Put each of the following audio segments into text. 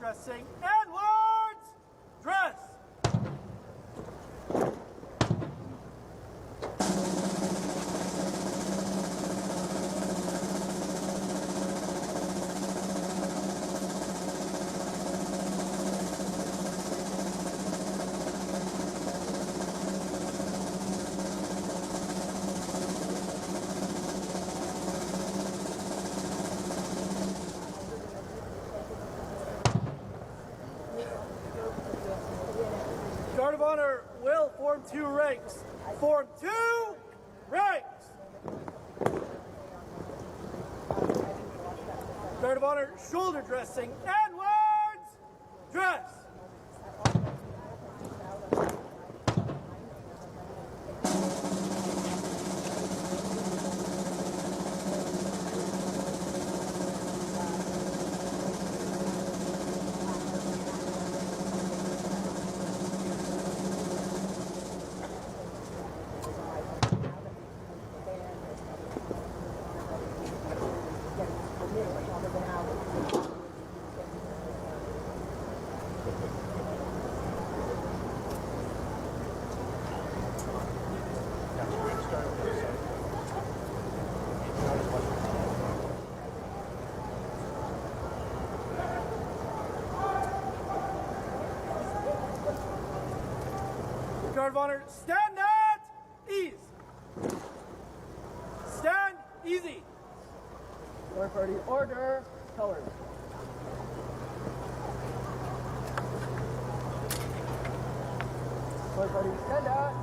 dressing and words. Dress. Guard of Honor will form 2 ranks. Form 2 ranks. Guard of Honor shoulder dressing and words. Dress. Guard of Honor, stand at ease. Stand easy. Guard party, order, colors. Guard party, stand at.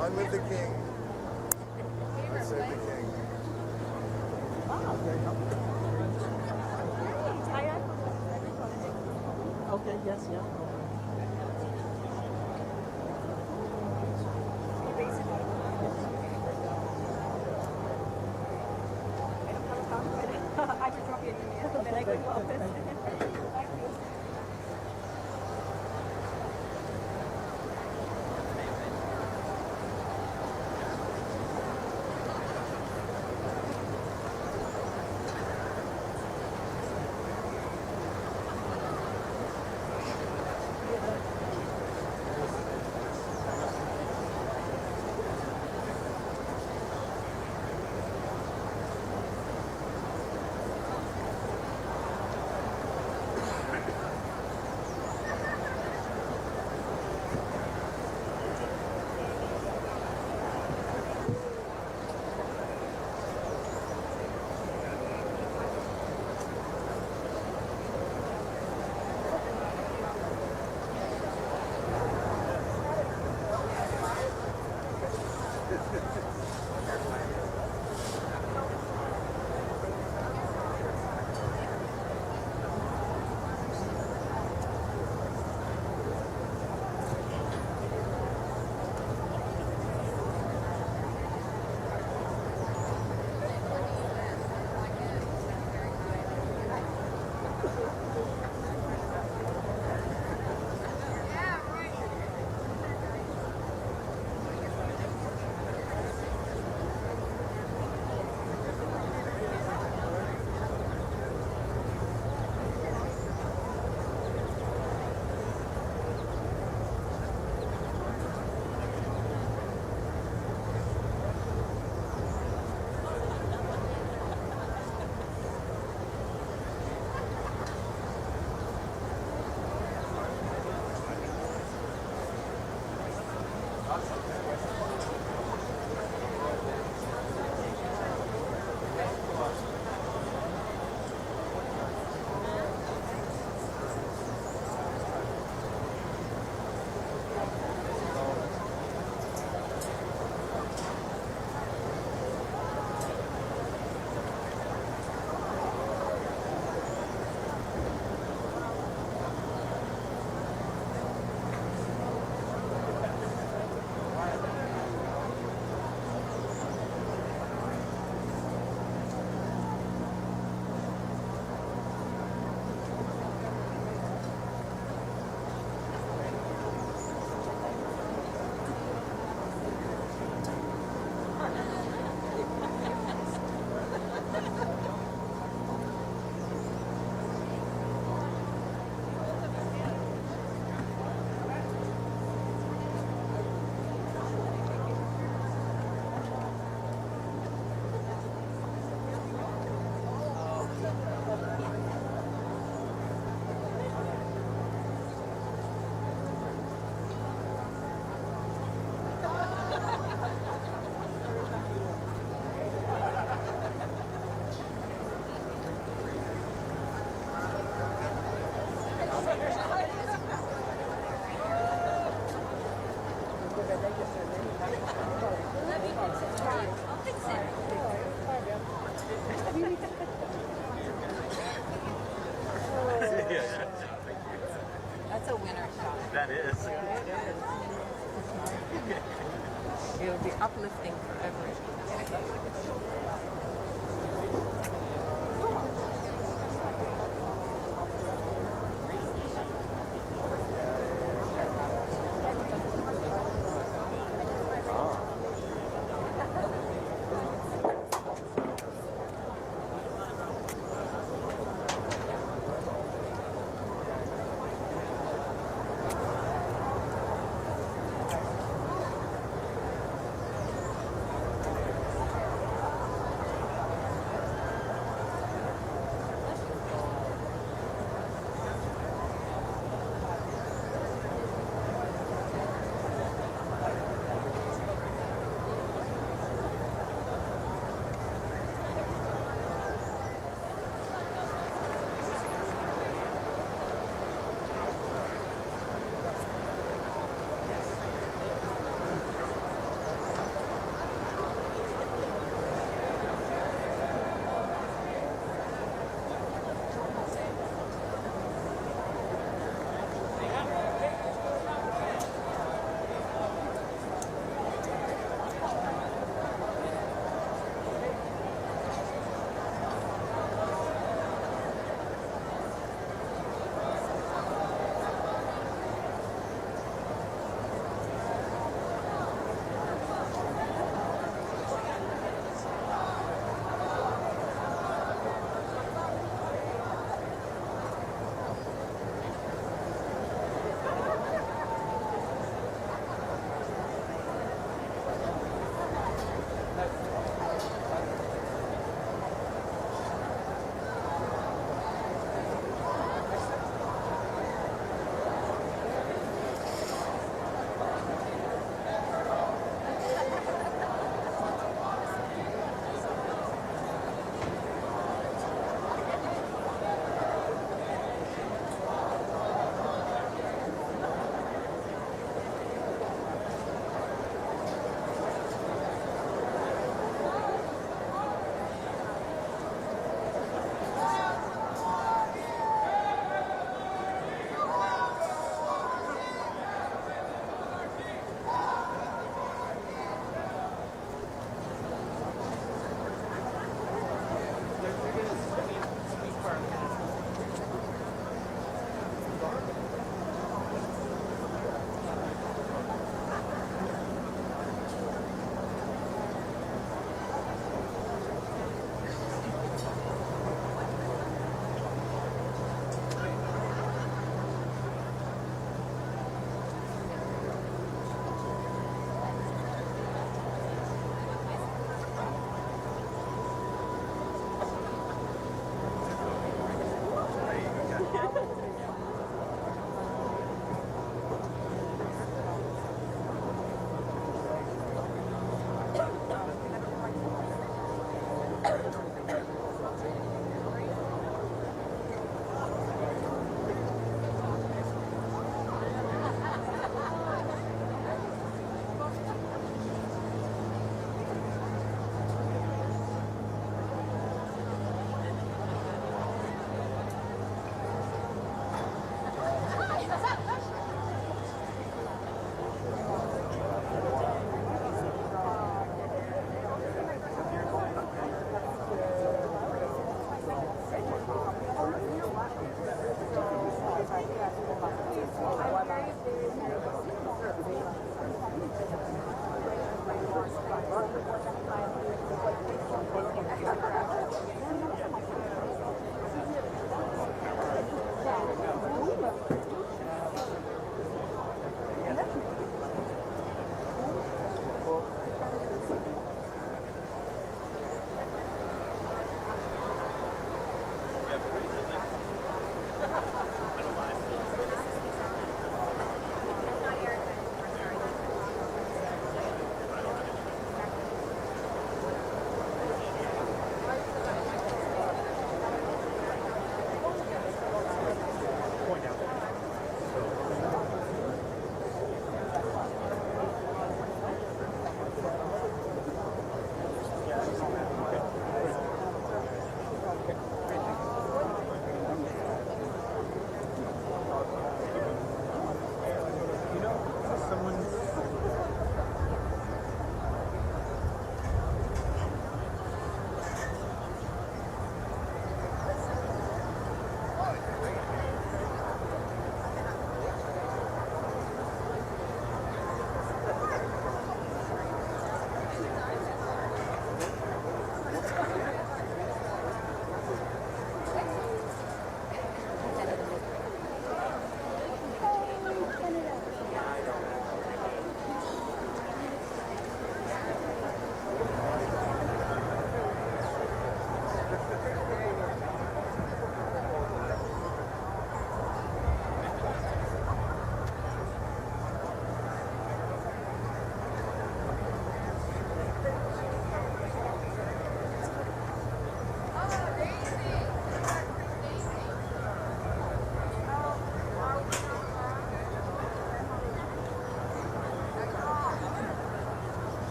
I'm with the king. I said the king. Okay, yes, yeah. I can drop you an email, and then I go to office. Thank you. That's a winner shot. That is. It'll be uplifting forever.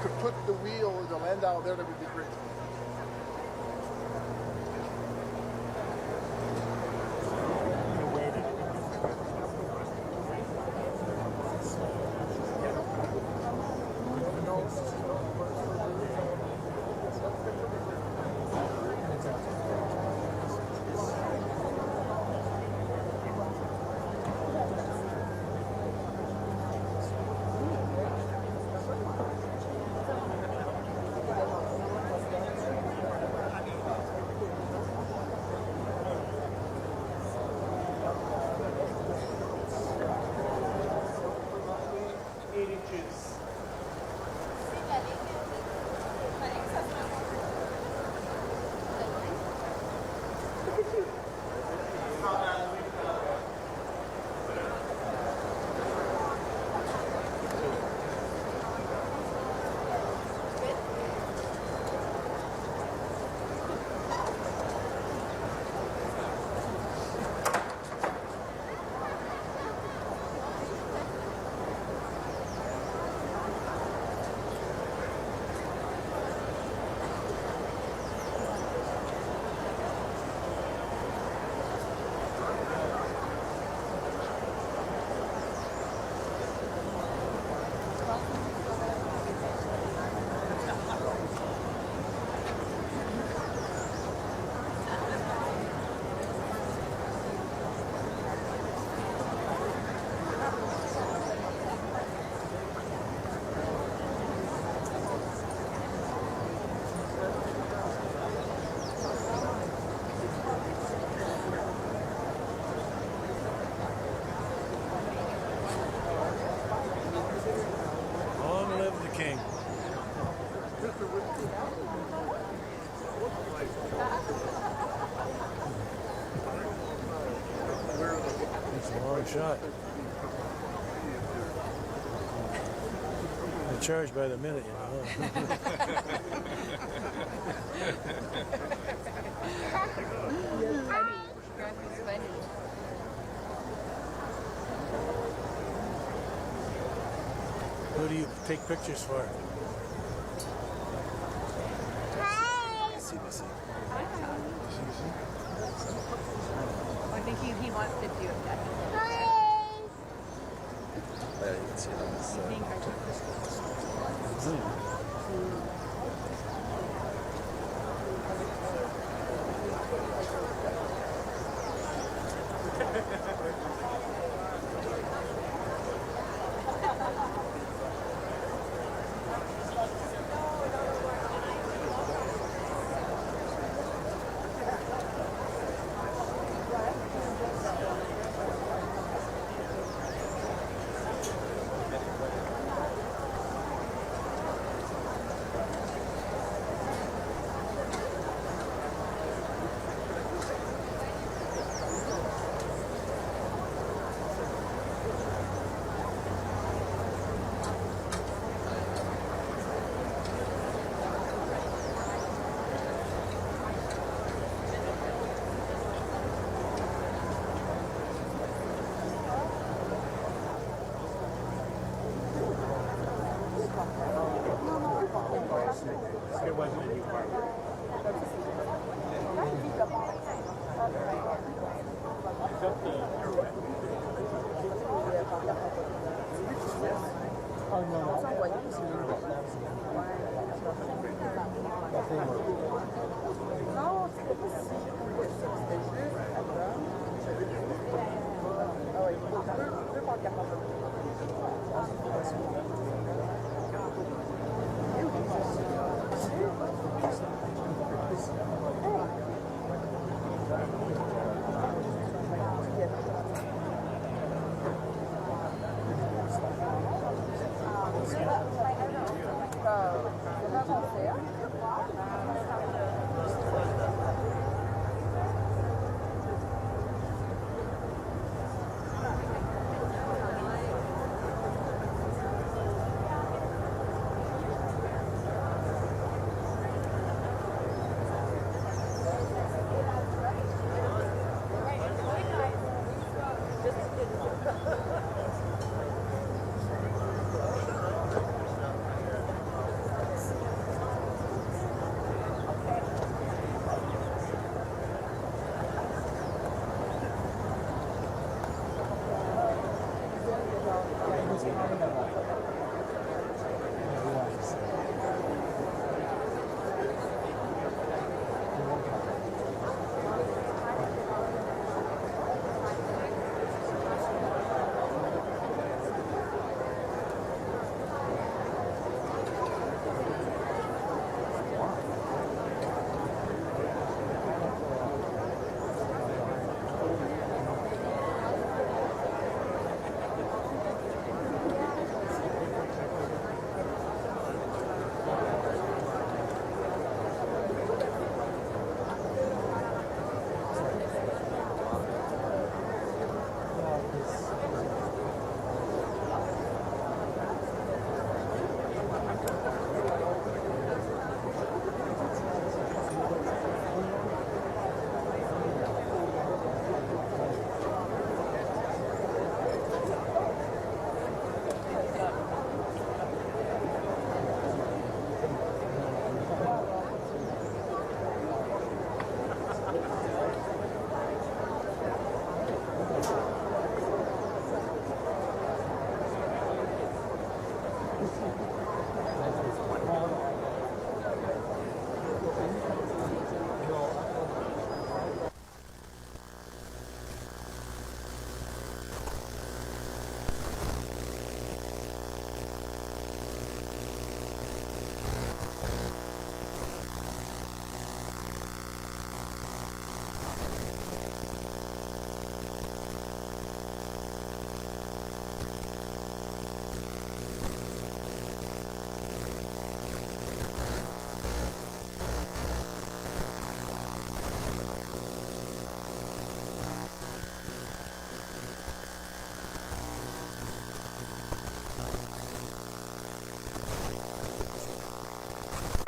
could put the wheel or the landau there, that would be great. Shot. They charge by the minute, you know. Who do you take pictures for? I think he wants to do that. Yeah, you can see it on this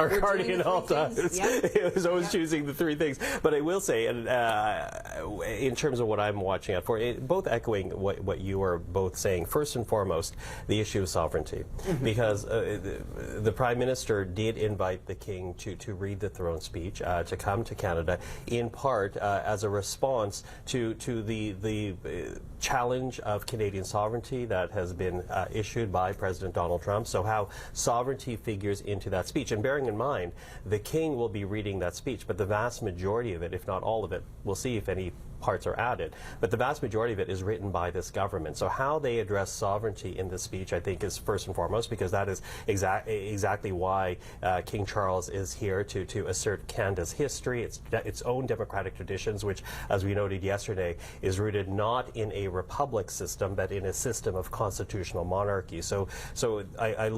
Mark Carney in all times. Yep. He was always choosing the three things. But I will say, and in terms of what I'm watching out for, both echoing what you are both saying, first and foremost, the issue of sovereignty. Because the Prime Minister did invite the King to read the throne speech, to come to Canada, in part as a response to the challenge of Canadian sovereignty that has been issued by President Donald Trump. So how sovereignty figures into that speech. And bearing in mind, the King will be reading that speech, but the vast majority of it, if not all of it, we'll see if any parts are added, but the vast majority of it is written by this government. So how they address sovereignty in this speech, I think, is first and foremost, because that is exactly why King Charles is here to assert Canada's history, its own democratic traditions, which, as we noted yesterday, is rooted not in a republic system, but in a system of constitutional monarchy. So I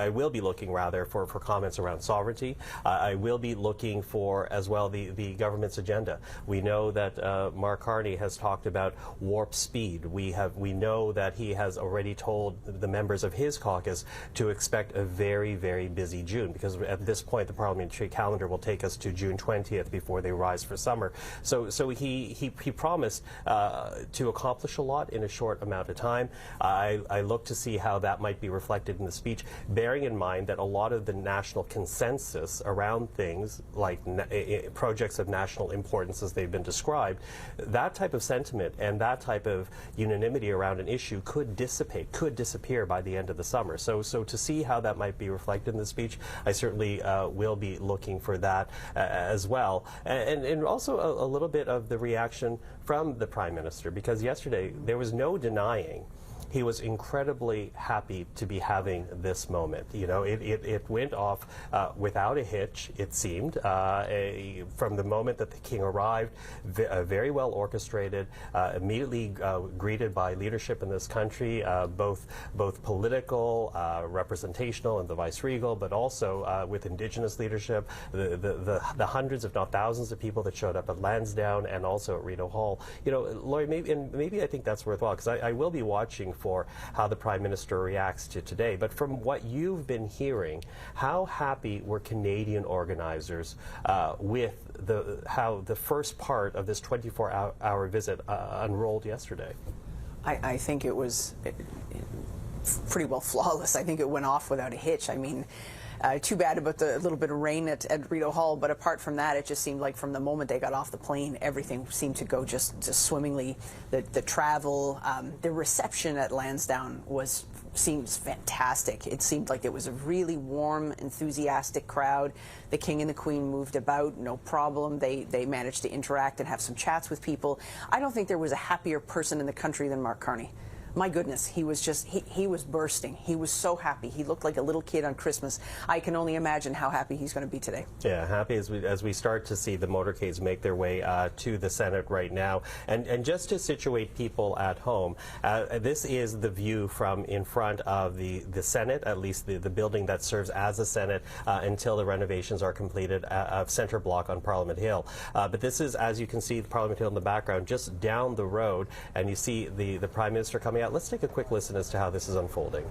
will be looking rather for comments around sovereignty. I will be looking for as well the government's agenda. We know that Mark Carney has talked about warp speed. We know that he has already told the members of his caucus to expect a very, very busy June, because at this point the parliamentary calendar will take us to June 20th before they rise for summer. So he promised to accomplish a lot in a short amount of time. I look to see how that might be reflected in the speech, bearing in mind that a lot of the national consensus around things like projects of national importance as they've been described, that type of sentiment and that type of unanimity around an issue could disappear by the end of the summer. So to see how that might be reflected in the speech, I certainly will be looking for that as well. And also a little bit of the reaction from the Prime Minister, because yesterday there was no denying he was incredibly happy to be having this moment. You know, it went off without a hitch, it seemed, from the moment that the King arrived, very well orchestrated, immediately greeted by leadership in this country, both political, representational, and the vice-regal, but also with Indigenous leadership, the hundreds, if not thousands, of people that showed up at Lansdowne and also at Rideau Hall. You know, Laurie, maybe I think that's worthwhile, because I will be watching for how the Prime Minister reacts to today. But from what you've been hearing, how happy were Canadian organizers with how the first part of this 24-hour visit unrolled yesterday? I think it was pretty well flawless. I think it went off without a hitch. I mean, too bad about the little bit of rain at Rideau Hall, but apart from that, it just seemed like from the moment they got off the plane, everything seemed to go just swimmingly. The travel, the reception at Lansdowne seems fantastic. It seemed like it was a really warm, enthusiastic crowd. The King and the Queen moved about, no problem. They managed to interact and have some chats with people. I don't think there was a happier person in the country than Mark Carney. My goodness, he was just, he was bursting. He was so happy. He looked like a little kid on Christmas. I can only imagine how happy he's going to be today. Yeah, happy as we start to see the motorcades make their way to the Senate right now. And just to situate people at home, this is the view from in front of the Senate, at least the building that serves as a Senate until the renovations are completed of Centre Block on Parliament Hill. But this is, as you can see, the Parliament Hill in the background, just down the road, and you see the Prime Minister coming out. Let's take a quick listen as to how this is unfolding.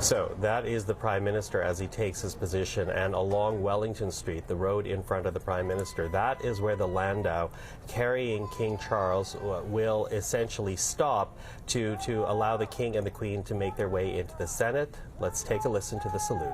So that is the Prime Minister as he takes his position, and along Wellington Street, the road in front of the Prime Minister, that is where the landau carrying King Charles will essentially stop to allow the King and the Queen to make their way into the Senate. Let's take a listen to the salute.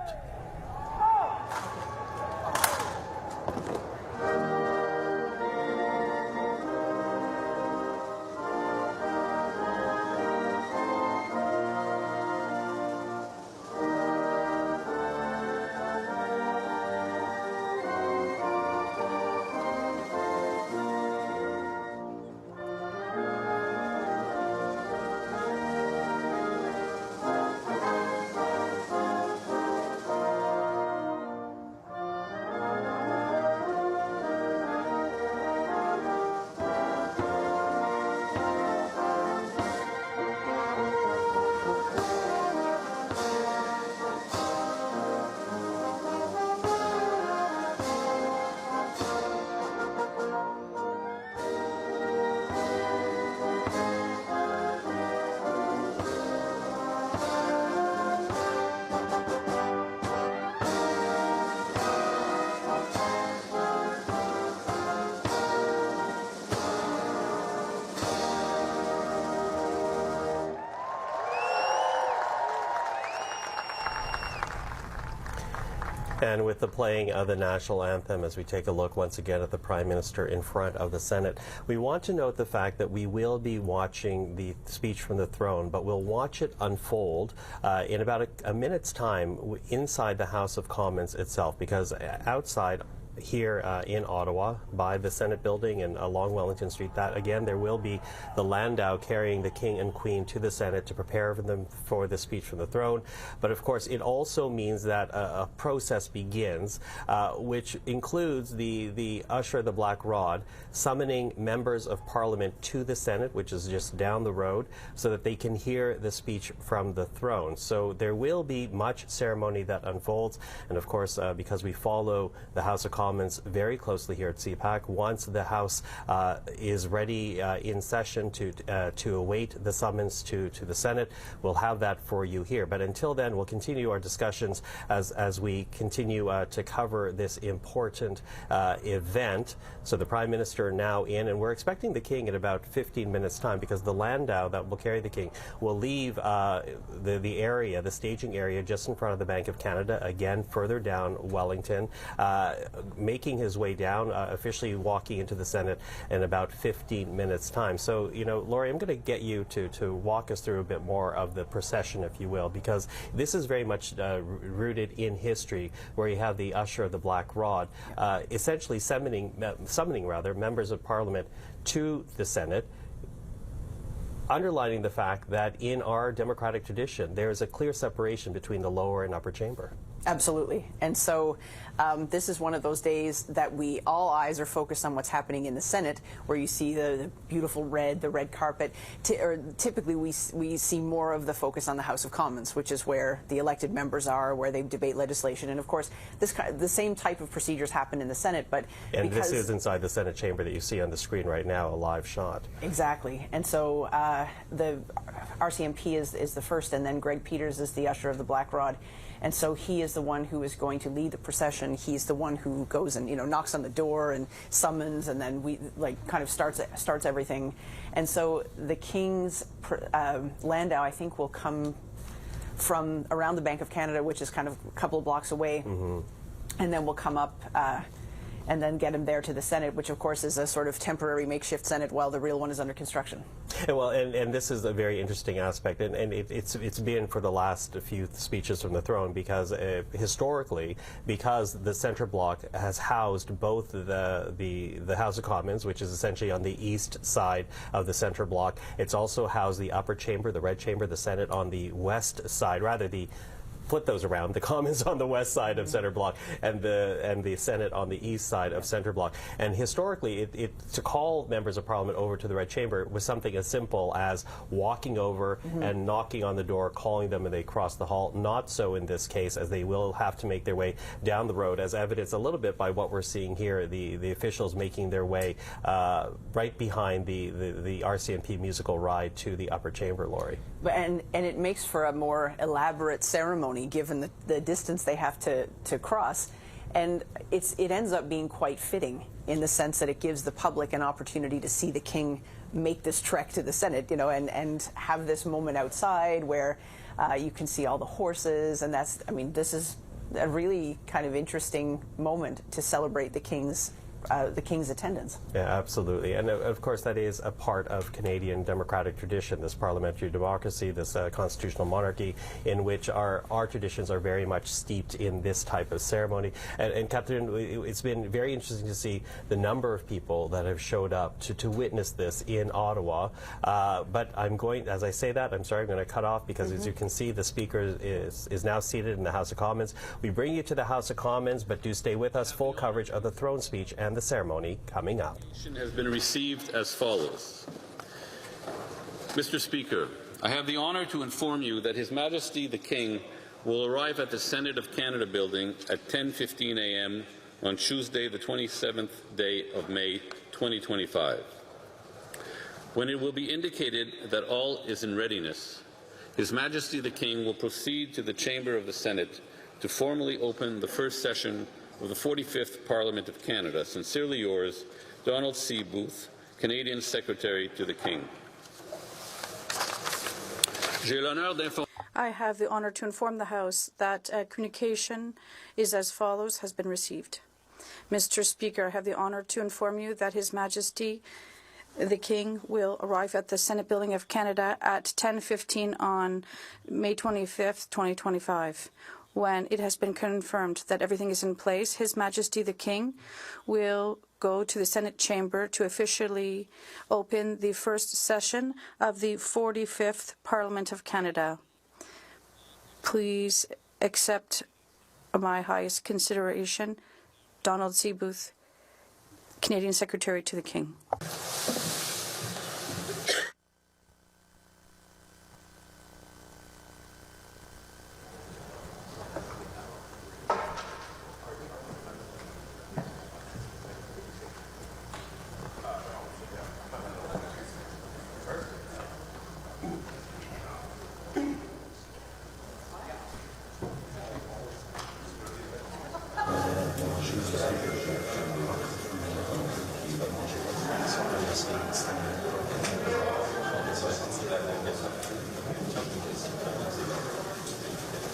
And with the playing of the national anthem, as we take a look once again at the Prime Minister in front of the Senate, we want to note the fact that we will be watching the speech from the throne, but we'll watch it unfold in about a minute's time inside the House of Commons itself, because outside here in Ottawa by the Senate building and along Wellington Street, that again there will be the landau carrying the King and Queen to the Senate to prepare them for the speech from the throne. But of course it also means that a process begins which includes the usher of the black rod summoning members of Parliament to the Senate, which is just down the road, so that they can hear the speech from the throne. So there will be much ceremony that unfolds, and of course because we follow the House of Commons very closely here at CPAC, once the House is ready in session to await the summons to the Senate, we'll have that for you here. But until then, we'll continue our discussions as we continue to cover this important event. So the Prime Minister now in, and we're expecting the King in about 15 minutes' time, because the landau that will carry the King will leave the area, the staging area, just in front of the Bank of Canada, again further down Wellington, making his way down, officially walking into the Senate in about 15 minutes' time. So, you know, Laurie, I'm going to get you to walk us through a bit more of the procession, if you will, because this is very much rooted in history, where you have the usher of the black rod, essentially summoning members of Parliament to the Senate, underlining the fact that in our democratic tradition, there is a clear separation between the lower and upper chamber. Absolutely. And so this is one of those days that all eyes are focused on what's happening in the Senate, where you see the beautiful the red carpet. Typically, we see more of the focus on the House of Commons, which is where the elected members are, where they debate legislation. And of course, the same type of procedures happen in the Senate, but this is inside the Senate chamber that you see on the screen right now, a live shot. Exactly. And so the RCMP is the first, and then Greg Peters is the usher of the black rod. And so he is the one who is going to lead the procession. He's the one who goes and, you know, knocks on the door and summons, and then kind of starts everything. And so the King's landau, I think, will come from around the Bank of Canada, which is kind of a couple of blocks away, and then we'll come up and then get him there to the Senate, which of course is a sort of temporary makeshift Senate while the real one is under construction. And this is a very interesting aspect, and it's been for the last few speeches from the throne, because historically, because the Centre Block has housed both the House of Commons, which is essentially on the east side of the Centre Block. It's also housed the upper chamber, the red chamber, the Senate on the west side, flip those around, the Commons on the west side of Centre Block and the Senate on the east side of Centre Block. And historically, to call members of Parliament over to the Red Chamber was something as simple as walking over and knocking on the door, calling them, and they cross the hall. Not so in this case, as they will have to make their way down the road, as evidenced a little bit by what we're seeing here, the officials making their way right behind the RCMP musical ride to the upper chamber, Laurie. And it makes for a more elaborate ceremony, given the distance they have to cross. And it ends up being quite fitting in the sense that it gives the public an opportunity to see the King make this trek to the Senate, you know, and have this moment outside where you can see all the horses. And this is a really kind of interesting moment to celebrate the King's attendance. Yeah, absolutely. And of course, that is a part of Canadian democratic tradition, this parliamentary democracy, this constitutional monarchy, in which our traditions are very much steeped in this type of ceremony. And Catherine, it's been very interesting to see the number of people that have showed up to witness this in Ottawa. But as I say that, I'm going to cut off, because as you can see, the Speaker is now seated in the House of Commons. We bring you to the House of Commons, but do stay with us. Full coverage of the throne speech and the ceremony coming up. Has been received as follows. Mr. Speaker, I have the honour to inform you that His Majesty the King will arrive at the Senate of Canada building at 10:15 a.m. on Tuesday, the 27th day of May, 2025. When it will be indicated that all is in readiness, His Majesty the King will proceed to the chamber of the Senate to formally open the first session of the 45th Parliament of Canada. Sincerely yours, Donald C. Booth, Canadian Secretary to the King. J'ai l'honneur d'informer I have the honor to inform the House that communication is as follows, has been received. Mr. Speaker, I have the honor to inform you that His Majesty the King will arrive at the Senate Building of Canada at 10:15 on May 25th, 2025. When it has been confirmed that everything is in place, His Majesty the King will go to the Senate chamber to officially open the first session of the 45th Parliament of Canada. Please accept my highest consideration, Donald C. Booth, Canadian Secretary to the King.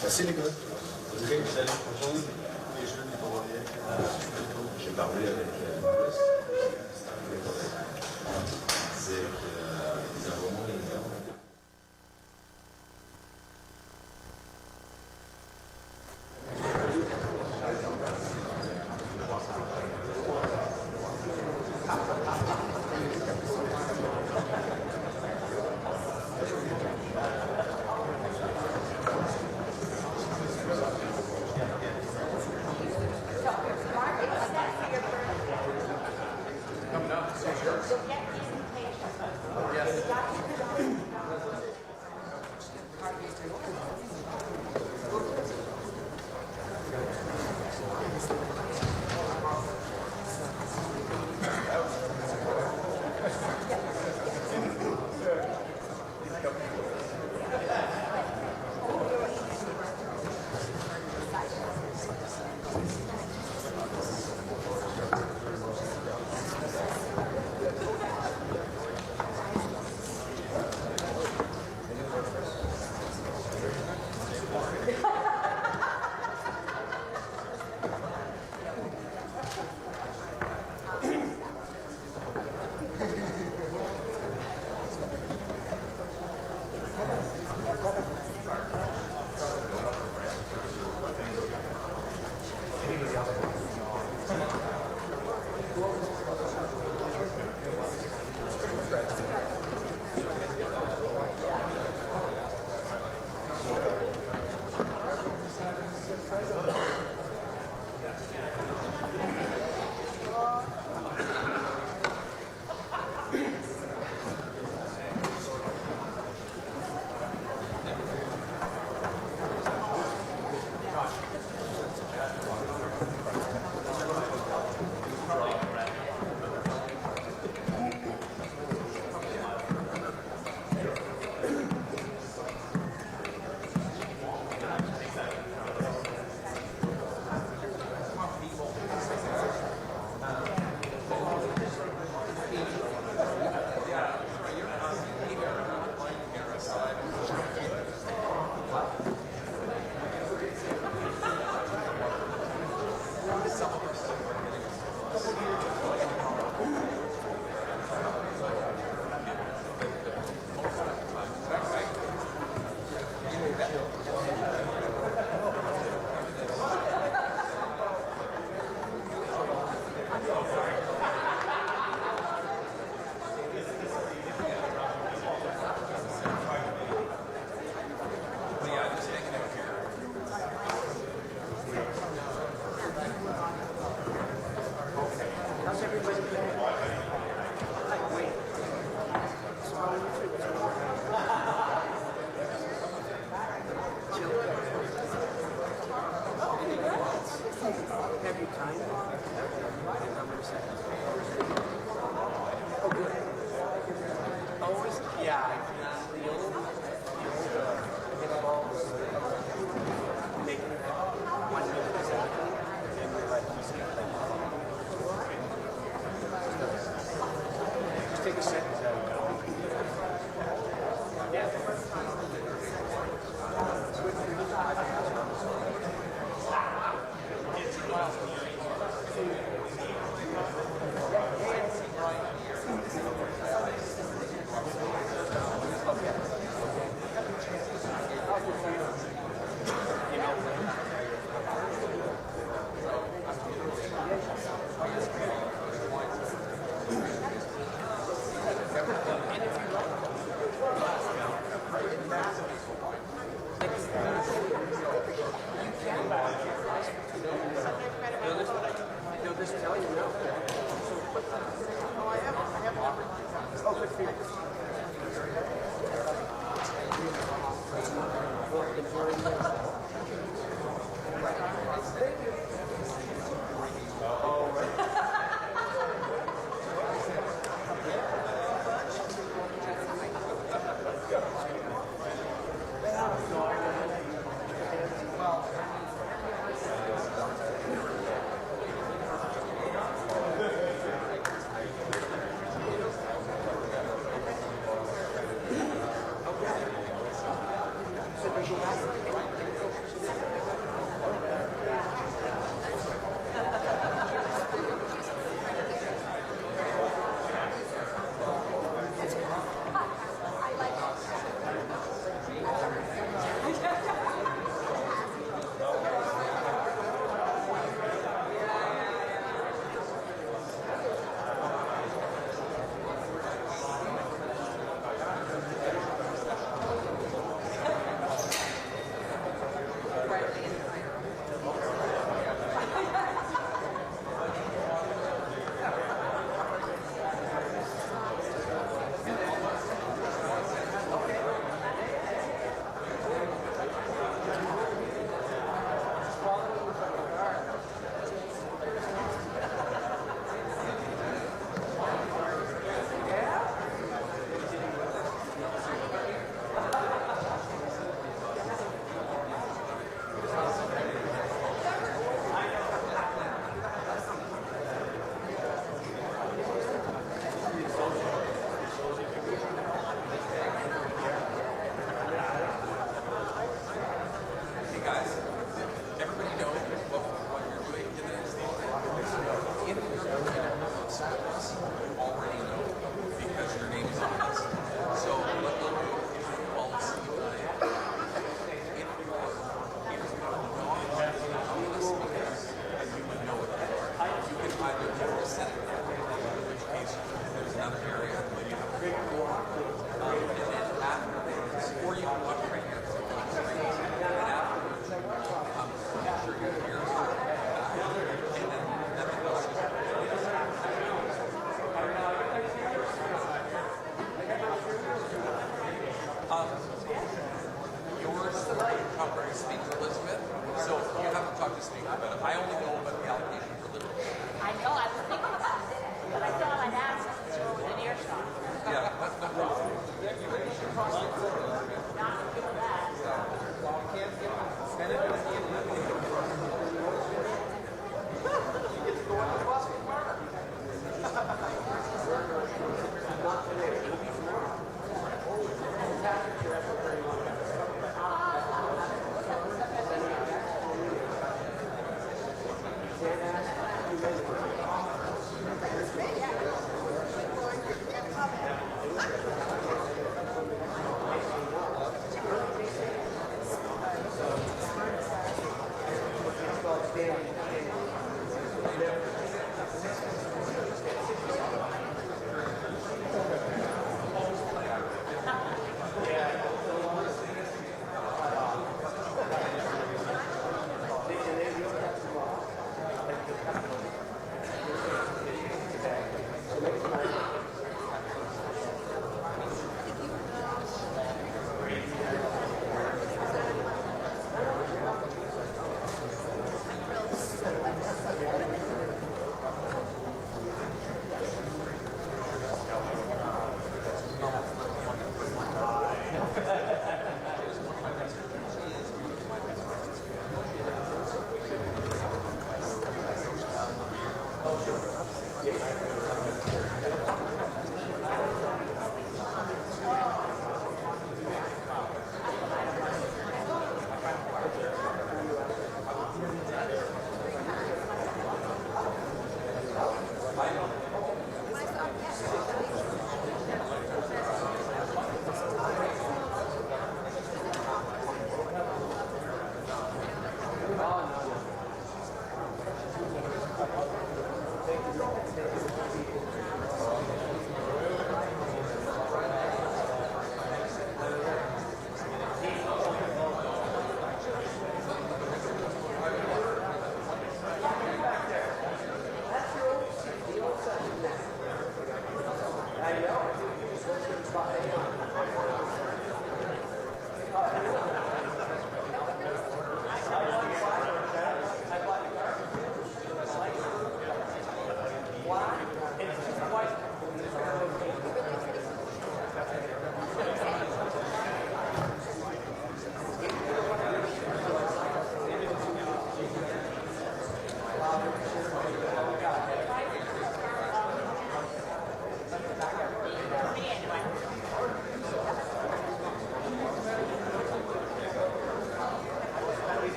Merci les gars. Bonjour. J'ai parlé avec Maurice. Il disait qu'ils ont vraiment les gars. Take a second. Yeah.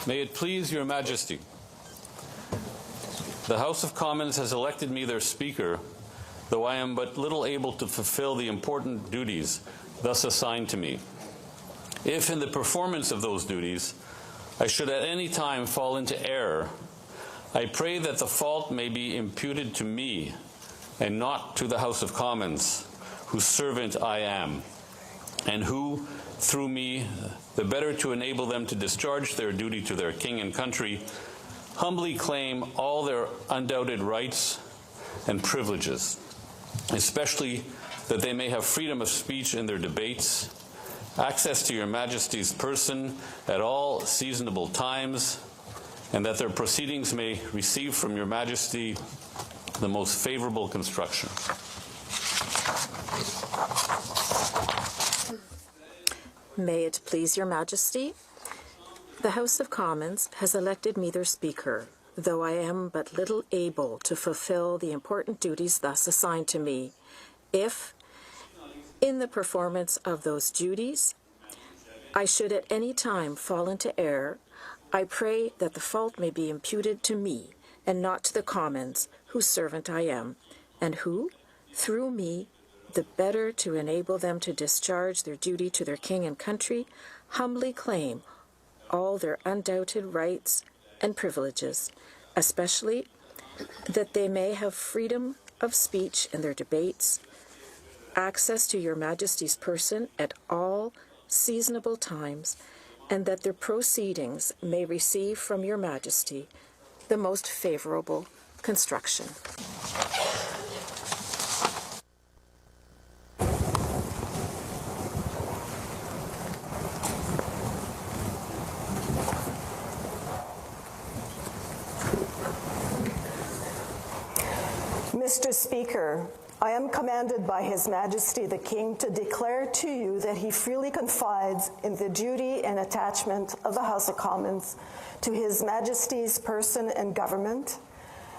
May it please your Majesty, the House of Commons has elected me their Speaker, though I am but little able to fulfill the important duties thus assigned to me. If in the performance of those duties I should at any time fall into error, I pray that the fault may be imputed to me and not to the House of Commons, whose servant I am, and who, through me, the better to enable them to discharge their duty to their king and country, humbly claim all their undoubted rights and privileges, especially that they may have freedom of speech in their debates, access to your Majesty's person at all seasonable times, and that their proceedings may receive from your Majesty the most favorable construction. May it please your Majesty, the House of Commons has elected me their Speaker, though I am but little able to fulfill the important duties thus assigned to me. If, in the performance of those duties, I should at any time fall into error, I pray that the fault may be imputed to me and not to the Commons, whose servant I am, and who, through me, the better to enable them to discharge their duty to their king and country, humbly claim all their undoubted rights and privileges, especially that they may have freedom of speech in their debates, access to your Majesty's person at all seasonable times, and that their proceedings may receive from your Majesty the most favorable construction. Mr. Speaker, I am commanded by His Majesty the King to declare to you that he freely confides in the duty and attachment of the House of Commons to His Majesty's person and government,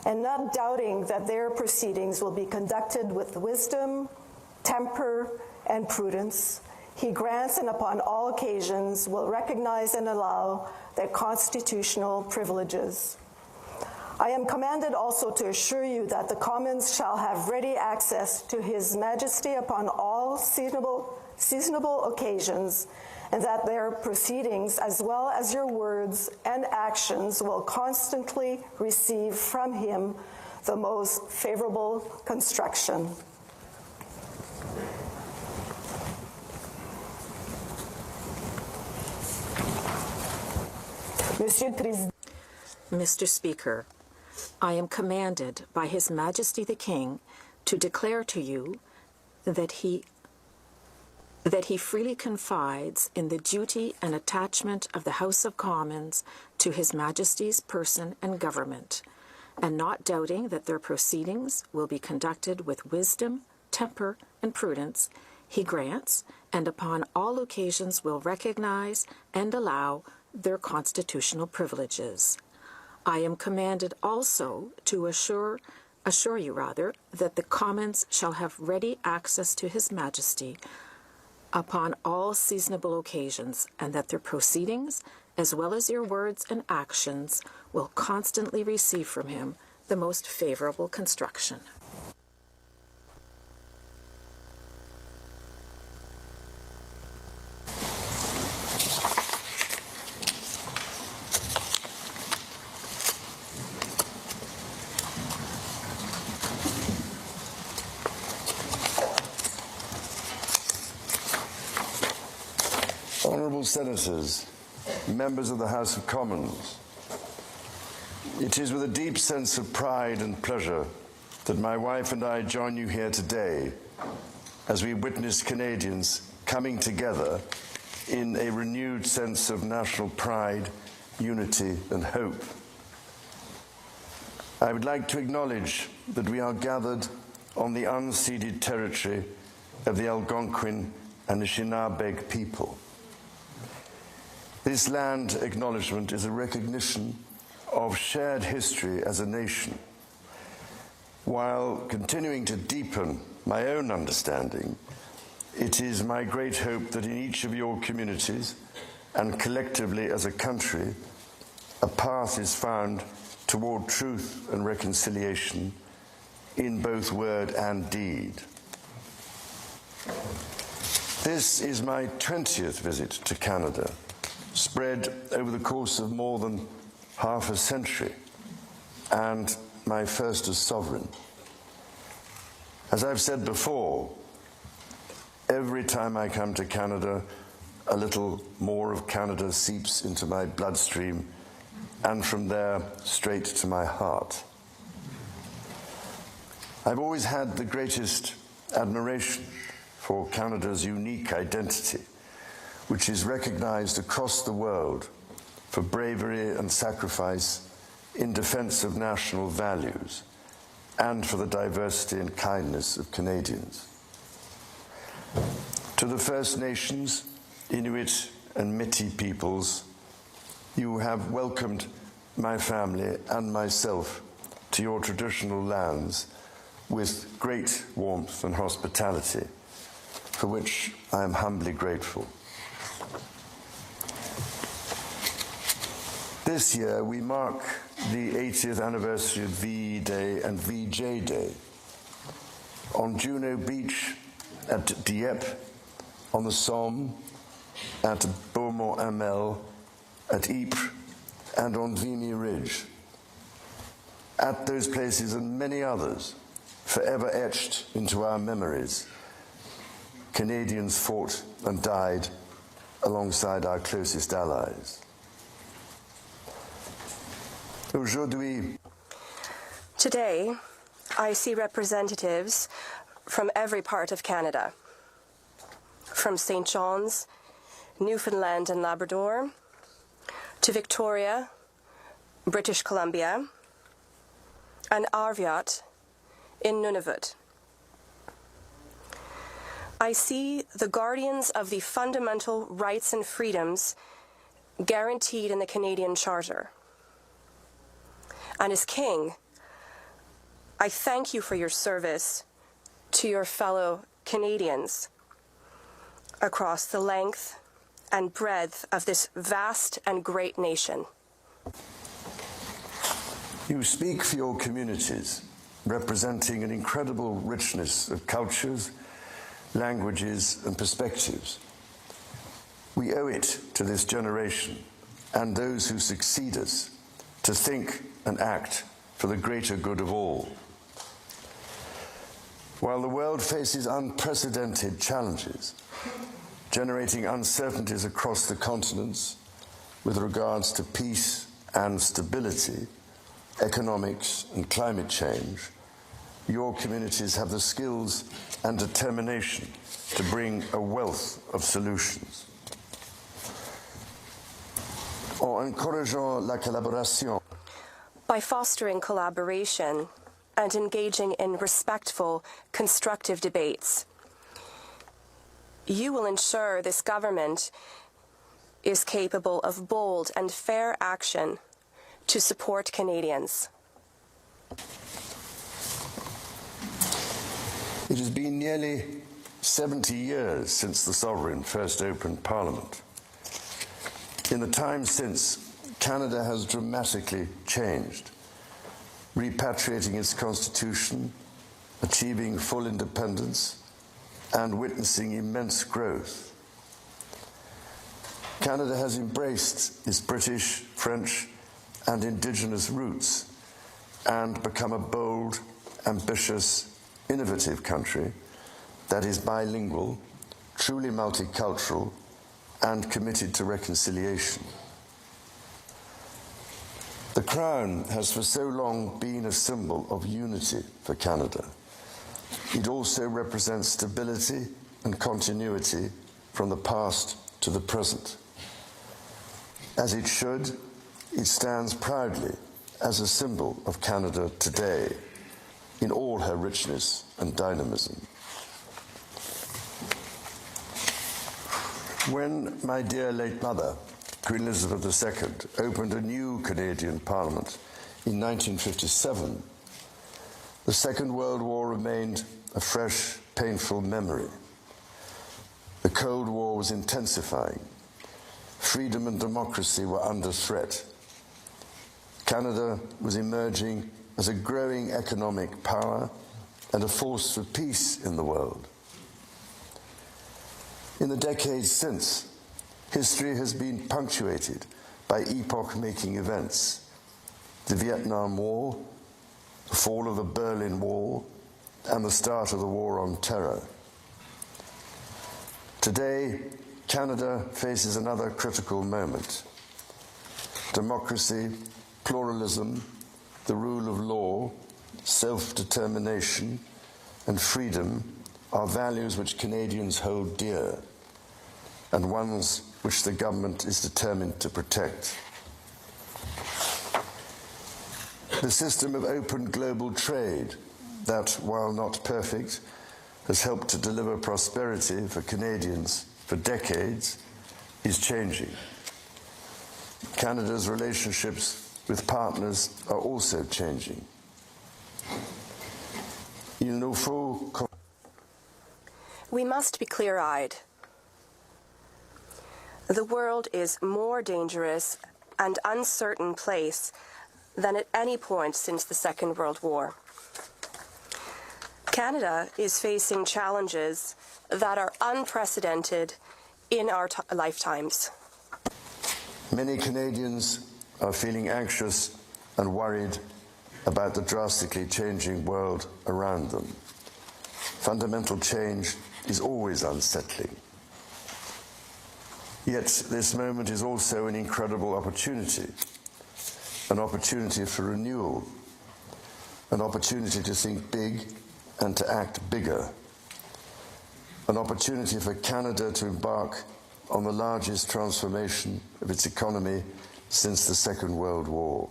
and not doubting that their proceedings will be conducted with wisdom, temper, and prudence, he grants and upon all occasions will recognize and allow their constitutional privileges. I am commanded also to assure you that the Commons shall have ready access to His Majesty upon all seasonable occasions, and that their proceedings, as well as your words and actions, will constantly receive from him the most favorable construction. Mr. Speaker, I am commanded by His Majesty the King to declare to you that he freely confides in the duty and attachment of the House of Commons to His Majesty's person and government, and not doubting that their proceedings will be conducted with wisdom, temper, and prudence, he grants, and upon all occasions will recognize and allow their constitutional privileges. I am commanded also to assure you that the Commons shall have ready access to His Majesty upon all seasonable occasions, and that their proceedings, as well as your words and actions, will constantly receive from him the most favorable construction. Honourable Senators, members of the House of Commons, it is with a deep sense of pride and pleasure that my wife and I join you here today as we witness Canadians coming together in a renewed sense of national pride, unity and hope. I would like to acknowledge that we are gathered on the unceded territory of the Algonquin and Anishinaabe people. This land acknowledgement is a recognition of shared history as a nation, while continuing to deepen my own understanding. It is my great hope that in each of your communities and collectively as a country, a path is found toward truth and reconciliation in both word and deed. This is my 20th visit to Canada, spread over the course of more than half a century, and my first as sovereign. As I've said before, every time I come to Canada, a little more of Canada seeps into my bloodstream, and from there straight to my heart. I've always had the greatest admiration for Canada's unique identity, which is recognized across the world for bravery and sacrifice in defense of national values and for the diversity and kindness of Canadians. To the First Nations, Inuit and Métis peoples, you have welcomed my family and myself to your traditional lands with great warmth and hospitality, for which I am humbly grateful. This year we mark the 80th anniversary of VE Day and VJ Day. On Juno Beach, at Dieppe, on the Somme, at Beaumont-Hamel, at Ypres, and on Vimy Ridge. At those places and many others, forever etched into our memories, Canadians fought and died alongside our closest allies. Aujourd'hui, today, I see representatives from every part of Canada, from St. John's, Newfoundland and Labrador, to Victoria, British Columbia, and Arviat in Nunavut. I see the guardians of the fundamental rights and freedoms guaranteed in the Canadian Charter. And as King, I thank you for your service to your fellow Canadians across the length and breadth of this vast and great nation. You speak for your communities, representing an incredible richness of cultures, languages, and perspectives. We owe it to this generation and those who succeed us to think and act for the greater good of all. While the world faces unprecedented challenges, generating uncertainties across the continents with regards to peace and stability, economics and climate change, your communities have the skills and determination to bring a wealth of solutions. En encourageant la collaboration, by fostering collaboration and engaging in respectful, constructive debates, you will ensure this government is capable of bold and fair action to support Canadians. It has been nearly 70 years since the Sovereign first opened Parliament. In the time since, Canada has dramatically changed, repatriating its constitution, achieving full independence, and witnessing immense growth. Canada has embraced its British, French, and Indigenous roots and become a bold, ambitious, innovative country that is bilingual, truly multicultural, and committed to reconciliation. The Crown has for so long been a symbol of unity for Canada. It also represents stability and continuity from the past to the present. As it should, it stands proudly as a symbol of Canada today, in all her richness and dynamism. When my dear late mother, Queen Elizabeth II, opened a new Canadian Parliament in 1957, the Second World War remained a fresh, painful memory. The Cold War was intensifying. Freedom and democracy were under threat. Canada was emerging as a growing economic power and a force for peace in the world. In the decades since, history has been punctuated by epoch-making events: the Vietnam War, the fall of the Berlin Wall, and the start of the War on Terror. Today, Canada faces another critical moment. Democracy, pluralism, the rule of law, self-determination, and freedom are values which Canadians hold dear, and ones which the government is determined to protect. The system of open global trade that, while not perfect, has helped to deliver prosperity for Canadians for decades, is changing. Canada's relationships with partners are also changing. We must be clear-eyed. The world is more dangerous and uncertain place than at any point since the Second World War. Canada is facing challenges that are unprecedented in our lifetimes. Many Canadians are feeling anxious and worried about the drastically changing world around them. Fundamental change is always unsettling. Yet this moment is also an incredible opportunity, an opportunity for renewal, an opportunity to think big and to act bigger, an opportunity for Canada to embark on the largest transformation of its economy since the Second World War.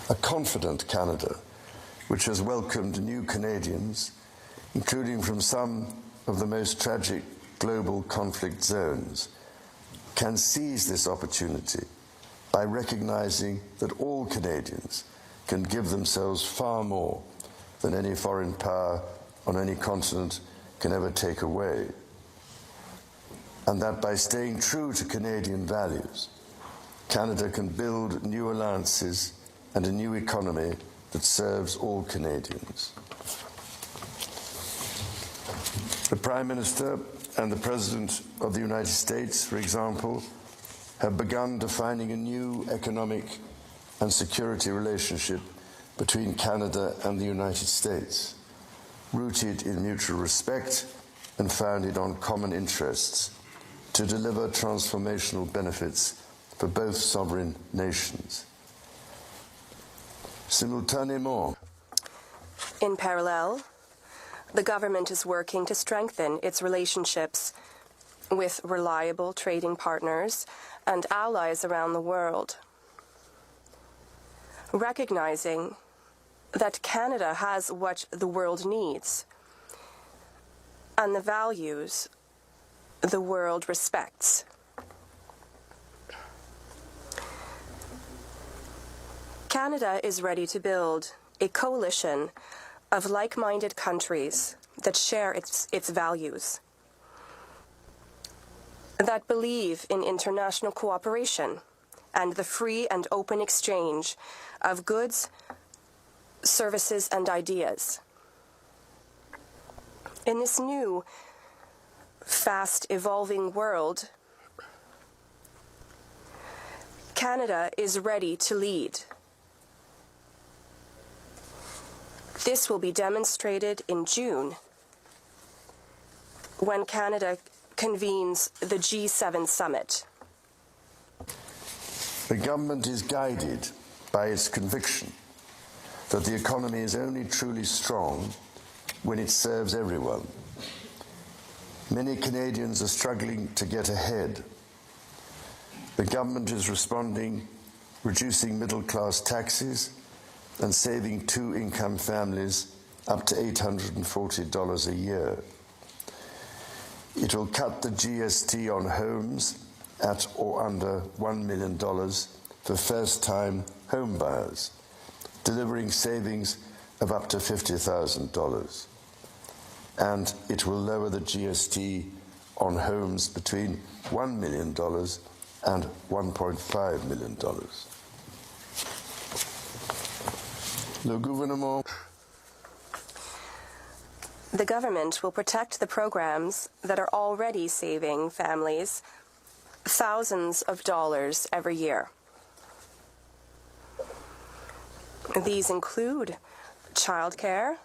A confident Canada, which has welcomed new Canadians, including from some of the most tragic global conflict zones, can seize this opportunity by recognizing that all Canadians can give themselves far more than any foreign power on any continent can ever take away. And that by staying true to Canadian values, Canada can build new alliances and a new economy that serves all Canadians. The Prime Minister and the President of the United States, for example, have begun defining a new economic and security relationship between Canada and the United States, rooted in mutual respect and founded on common interests, to deliver transformational benefits for both sovereign nations. Simultanément, in parallel, the government is working to strengthen its relationships with reliable trading partners and allies around the world, recognizing that Canada has what the world needs and the values the world respects. Canada is ready to build a coalition of like-minded countries that share its values, that believe in international cooperation and the free and open exchange of goods, services, and ideas. In this new, fast-evolving world, Canada is ready to lead. This will be demonstrated in June, when Canada convenes the G7 summit. The government is guided by its conviction that the economy is only truly strong when it serves everyone. Many Canadians are struggling to get ahead. The government is responding, reducing middle-class taxes and saving two-income families up to $840 a year. It will cut the GST on homes at or under $1 million for first-time home buyers, delivering savings of up to $50,000. And it will lower the GST on homes between $1 million and $1.5 million. Le gouvernement. The government will protect the programs that are already saving families thousands of dollars every year. These include childcare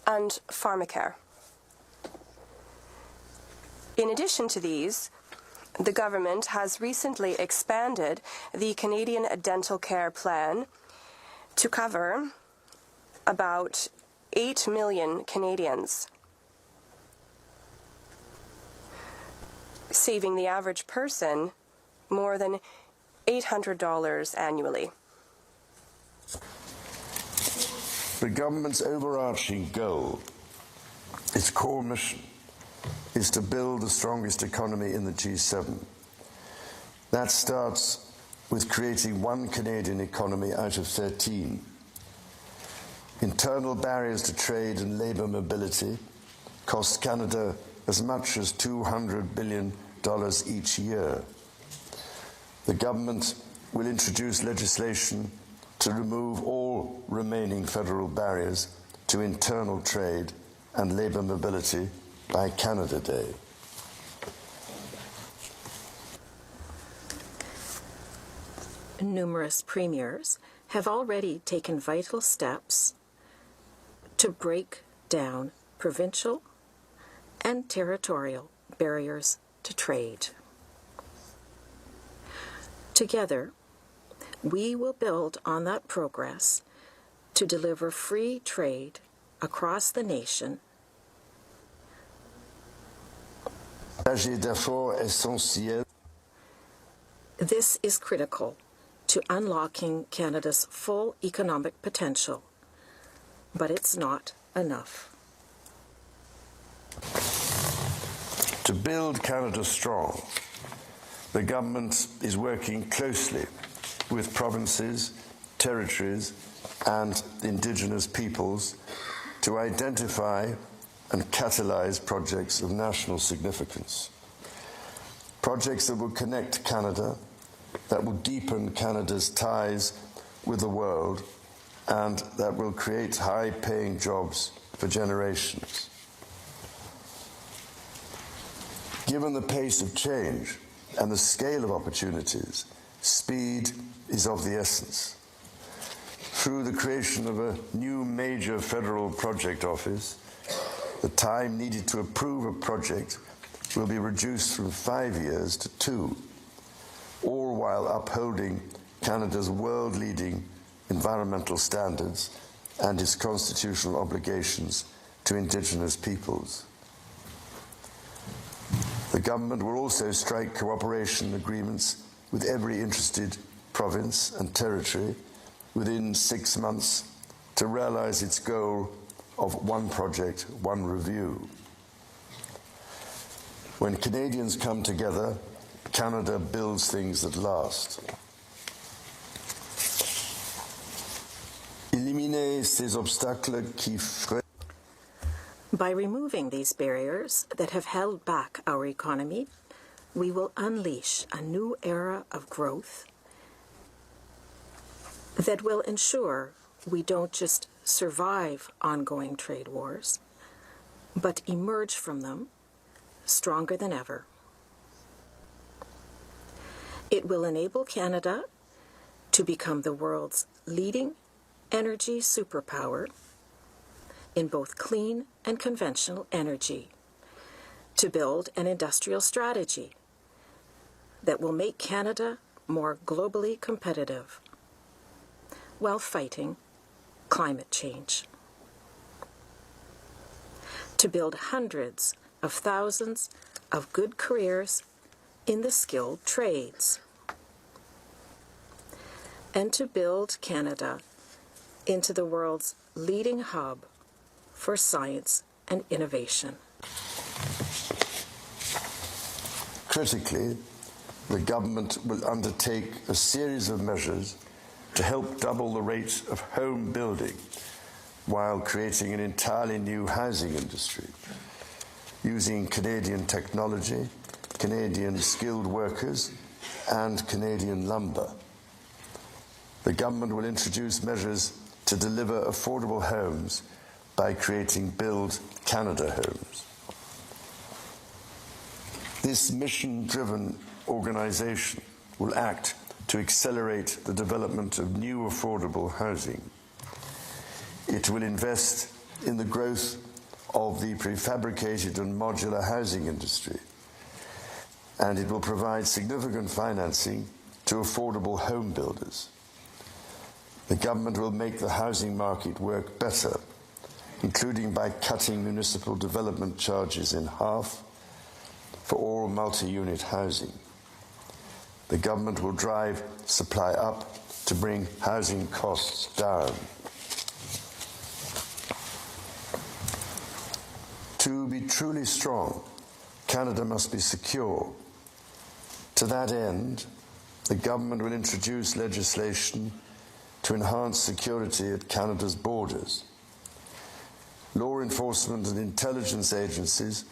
and pharmacare. In addition to these, the government has recently expanded the Canadian Dental Care Plan to cover about 8 million Canadians, saving the average person more than $800 annually. The government's overarching goal, its core mission, is to build the strongest economy in the G7. That starts with creating one Canadian economy out of 13. Internal barriers to trade and labour mobility cost Canada as much as $200 billion each year. The government will introduce legislation to remove all remaining federal barriers to internal trade and labour mobility by Canada Day. Numerous premiers have already taken vital steps to break down provincial and territorial barriers to trade. Together, we will build on that progress to deliver free trade across the nation. This is critical to unlocking Canada's full economic potential, but it's not enough. To build Canada strong, the government is working closely with provinces, territories, and Indigenous peoples to identify and catalyse projects of national significance. Projects that will connect Canada, that will deepen Canada's ties with the world, and that will create high-paying jobs for generations. Given the pace of change and the scale of opportunities, speed is of the essence. Through the creation of a new major federal project office, the time needed to approve a project will be reduced from 5 years to 2, all while upholding Canada's world-leading environmental standards and its constitutional obligations to Indigenous peoples. The government will also strike cooperation agreements with every interested province and territory within 6 months to realise its goal of one project, one review. When Canadians come together, Canada builds things that last. Éliminer ces obstacles qui freinent. By removing these barriers that have held back our economy, we will unleash a new era of growth that will ensure we don't just survive ongoing trade wars, but emerge from them stronger than ever. It will enable Canada to become the world's leading energy superpower in both clean and conventional energy, to build an industrial strategy that will make Canada more globally competitive while fighting climate change, to build hundreds of thousands of good careers in the skilled trades, and to build Canada into the world's leading hub for science and innovation. Critically, the government will undertake a series of measures to help double the rate of home building while creating an entirely new housing industry, using Canadian technology, Canadian skilled workers, and Canadian lumber. The government will introduce measures to deliver affordable homes by creating Build Canada homes. This mission-driven organization will act to accelerate the development of new affordable housing. It will invest in the growth of the prefabricated and modular housing industry, and it will provide significant financing to affordable home builders. The government will make the housing market work better, including by cutting municipal development charges in half for all multi-unit housing. The government will drive supply up to bring housing costs down. To be truly strong, Canada must be secure. To that end, the government will introduce legislation to enhance security at Canada's borders. Law enforcement and intelligence agencies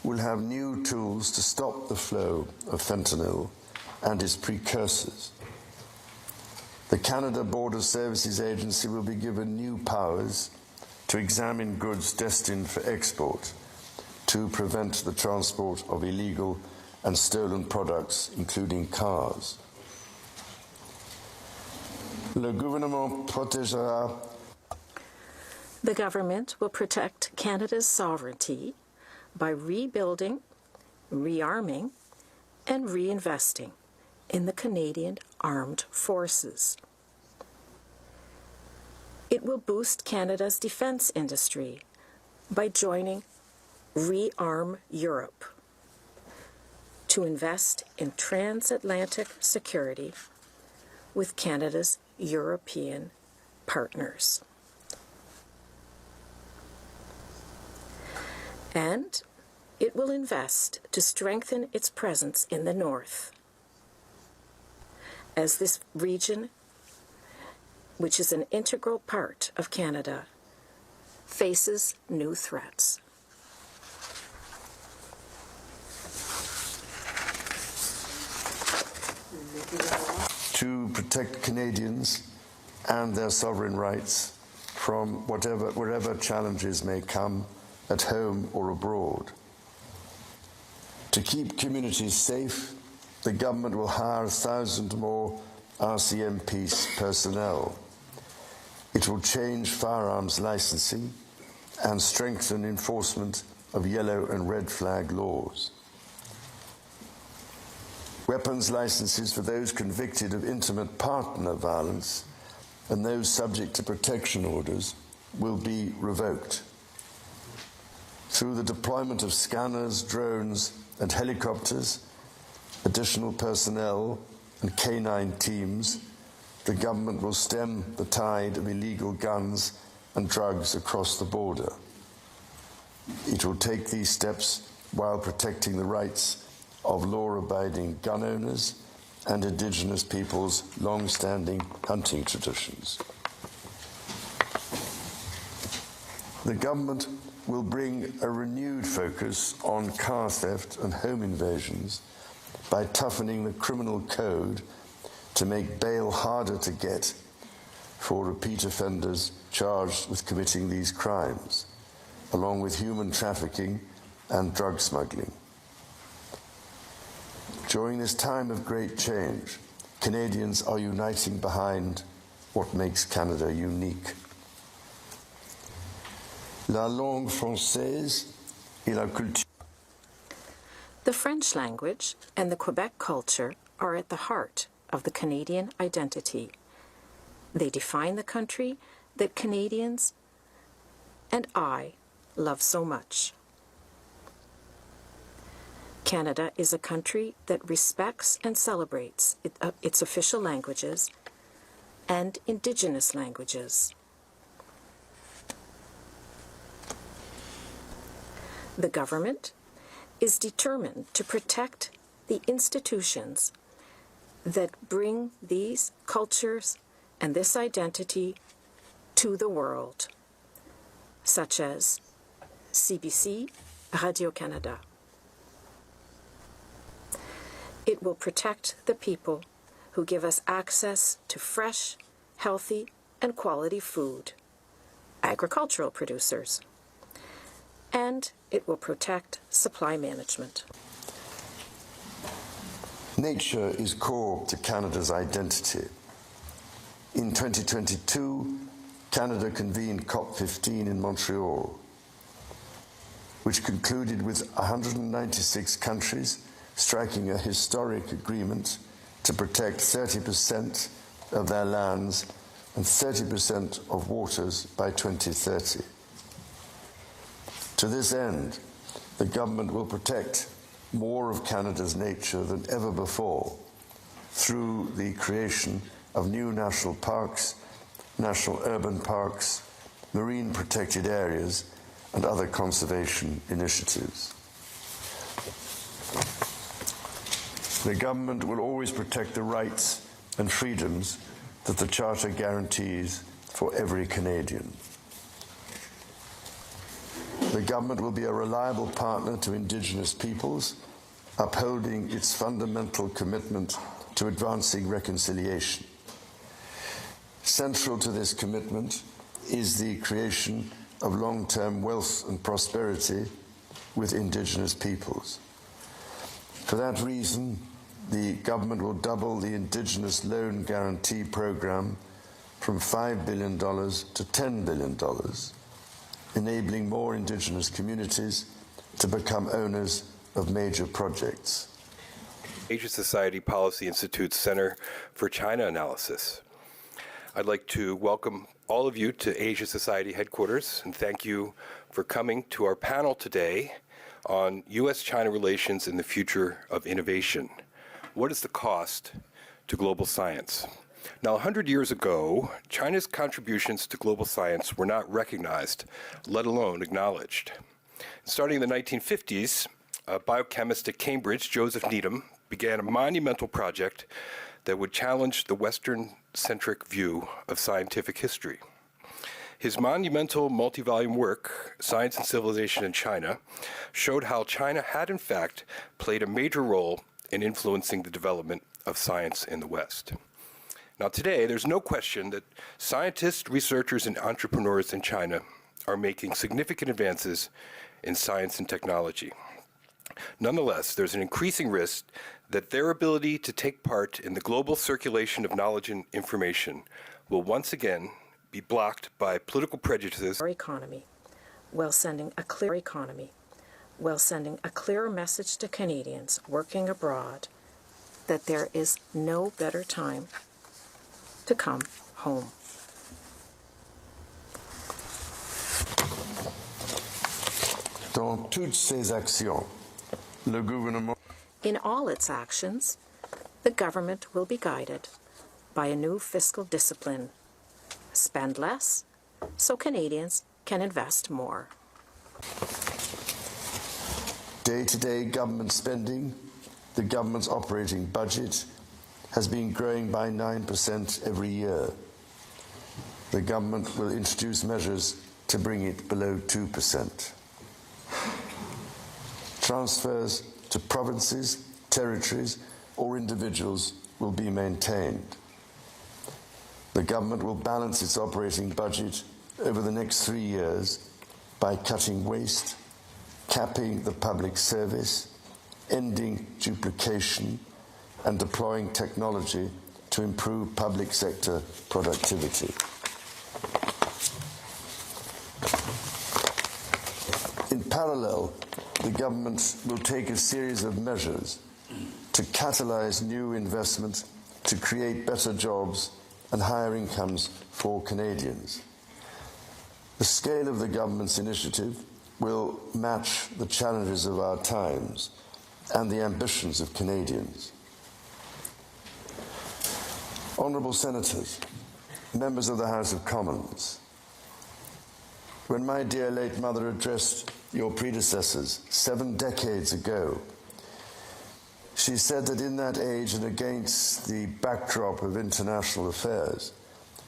will have new tools to stop the flow of fentanyl and its precursors. The Canada Border Services Agency will be given new powers to examine goods destined for export, to prevent the transport of illegal and stolen products, including cars. Le gouvernement protégera. The government will protect Canada's sovereignty by rebuilding, rearming, and reinvesting in the Canadian Armed Forces. It will boost Canada's defense industry by joining Rearm Europe to invest in transatlantic security with Canada's European partners. And it will invest to strengthen its presence in the north, as this region, which is an integral part of Canada, faces new threats. To protect Canadians and their sovereign rights from wherever challenges may come, at home or abroad. To keep communities safe, the government will hire 1,000 more RCMP personnel. It will change firearms licensing and strengthen enforcement of yellow and red flag laws. Weapons licenses for those convicted of intimate partner violence and those subject to protection orders will be revoked. Through the deployment of scanners, drones, and helicopters, additional personnel, and canine teams, the government will stem the tide of illegal guns and drugs across the border. It will take these steps while protecting the rights of law-abiding gun owners and Indigenous peoples' long-standing hunting traditions. The government will bring a renewed focus on car theft and home invasions by toughening the criminal code to make bail harder to get for repeat offenders charged with committing these crimes, along with human trafficking and drug smuggling. During this time of great change, Canadians are uniting behind what makes Canada unique. La langue française et la culture. The French language and the Quebec culture are at the heart of the Canadian identity. They define the country that Canadians and I love so much. Canada is a country that respects and celebrates its official languages and Indigenous languages, The government is determined to protect the institutions that bring these cultures and this identity to the world, such as CBC, Radio-Canada. It will protect the people who give us access to fresh, healthy, and quality food, agricultural producers. And it will protect supply management. Nature is core to Canada's identity. In 2022, Canada convened COP15 in Montreal, which concluded with 196 countries striking a historic agreement to protect 30% of their lands and 30% of waters by 2030. To this end, the government will protect more of Canada's nature than ever before through the creation of new national parks, national urban parks, marine protected areas, and other conservation initiatives. The government will always protect the rights and freedoms that the Charter guarantees for every Canadian. The government will be a reliable partner to Indigenous peoples, upholding its fundamental commitment to advancing reconciliation. Central to this commitment is the creation of long-term wealth and prosperity with Indigenous peoples. For that reason, the government will double the Indigenous Loan Guarantee Program from $5 billion to $10 billion, enabling more Indigenous communities to become owners of major projects. Asia Society Policy Institute's Center for China Analysis. I'd like to welcome all of you to Asia Society headquarters and thank you for coming to our panel today on U.S.-China relations and the future of innovation. What is the cost to global science? Now, 100 years ago, China's contributions to global science were not recognized, let alone acknowledged. Starting in the 1950s, a biochemist at Cambridge, Joseph Needham, began a monumental project that would challenge the Western-centric view of scientific history. His monumental multi-volume work, Science and Civilization in China, showed how China had in fact played a major role in influencing the development of science in the West. Now today, there's no question that scientists, researchers, and entrepreneurs in China are making significant advances in science and technology. Nonetheless, there's an increasing risk that their ability to take part in the global circulation of knowledge and information will once again be blocked by political prejudices. Economy, while sending a clear message to Canadians working abroad that there is no better time to come home. Dans toutes ses actions, le gouvernement... In all its actions, the government will be guided by a new fiscal discipline. Spend less so Canadians can invest more. Day-to-day government spending, the government's operating budget, has been growing by 9% every year. The government will introduce measures to bring it below 2%. Transfers to provinces, territories, or individuals will be maintained. The government will balance its operating budget over the next 3 years by cutting waste, capping the public service, ending duplication, and deploying technology to improve public sector productivity. In parallel, the government will take a series of measures to catalyze new investment, to create better jobs and higher incomes for Canadians. The scale of the government's initiative will match the challenges of our times and the ambitions of Canadians. Honourable Senators, members of the House of Commons, when my dear late mother addressed your predecessors 7 decades ago, she said that in that age and against the backdrop of international affairs,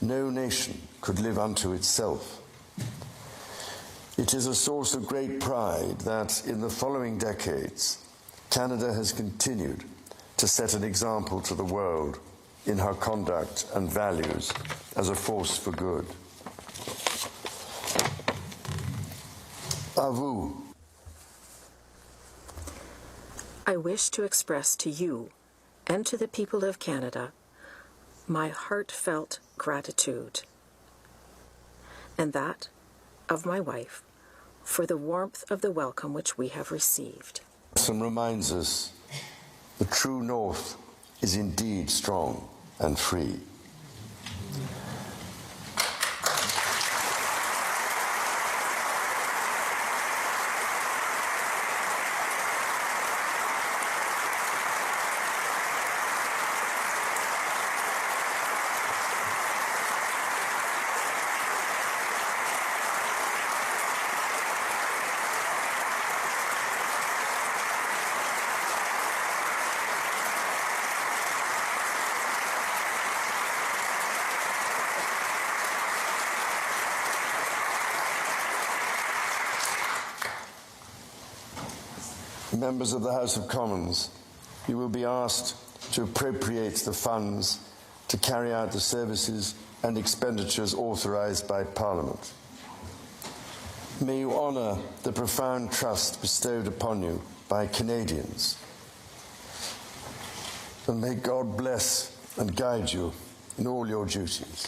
no nation could live unto itself. It is a source of great pride that in the following decades, Canada has continued to set an example to the world in her conduct and values as a force for good. À vous. I wish to express to you and to the people of Canada my heartfelt gratitude, and that of my wife, for the warmth of the welcome which we have received. And reminds us the true North is indeed strong and free. Members of the House of Commons, you will be asked to appropriate the funds to carry out the services and expenditures authorised by Parliament. May you honour the profound trust bestowed upon you by Canadians. And may God bless and guide you in all your duties.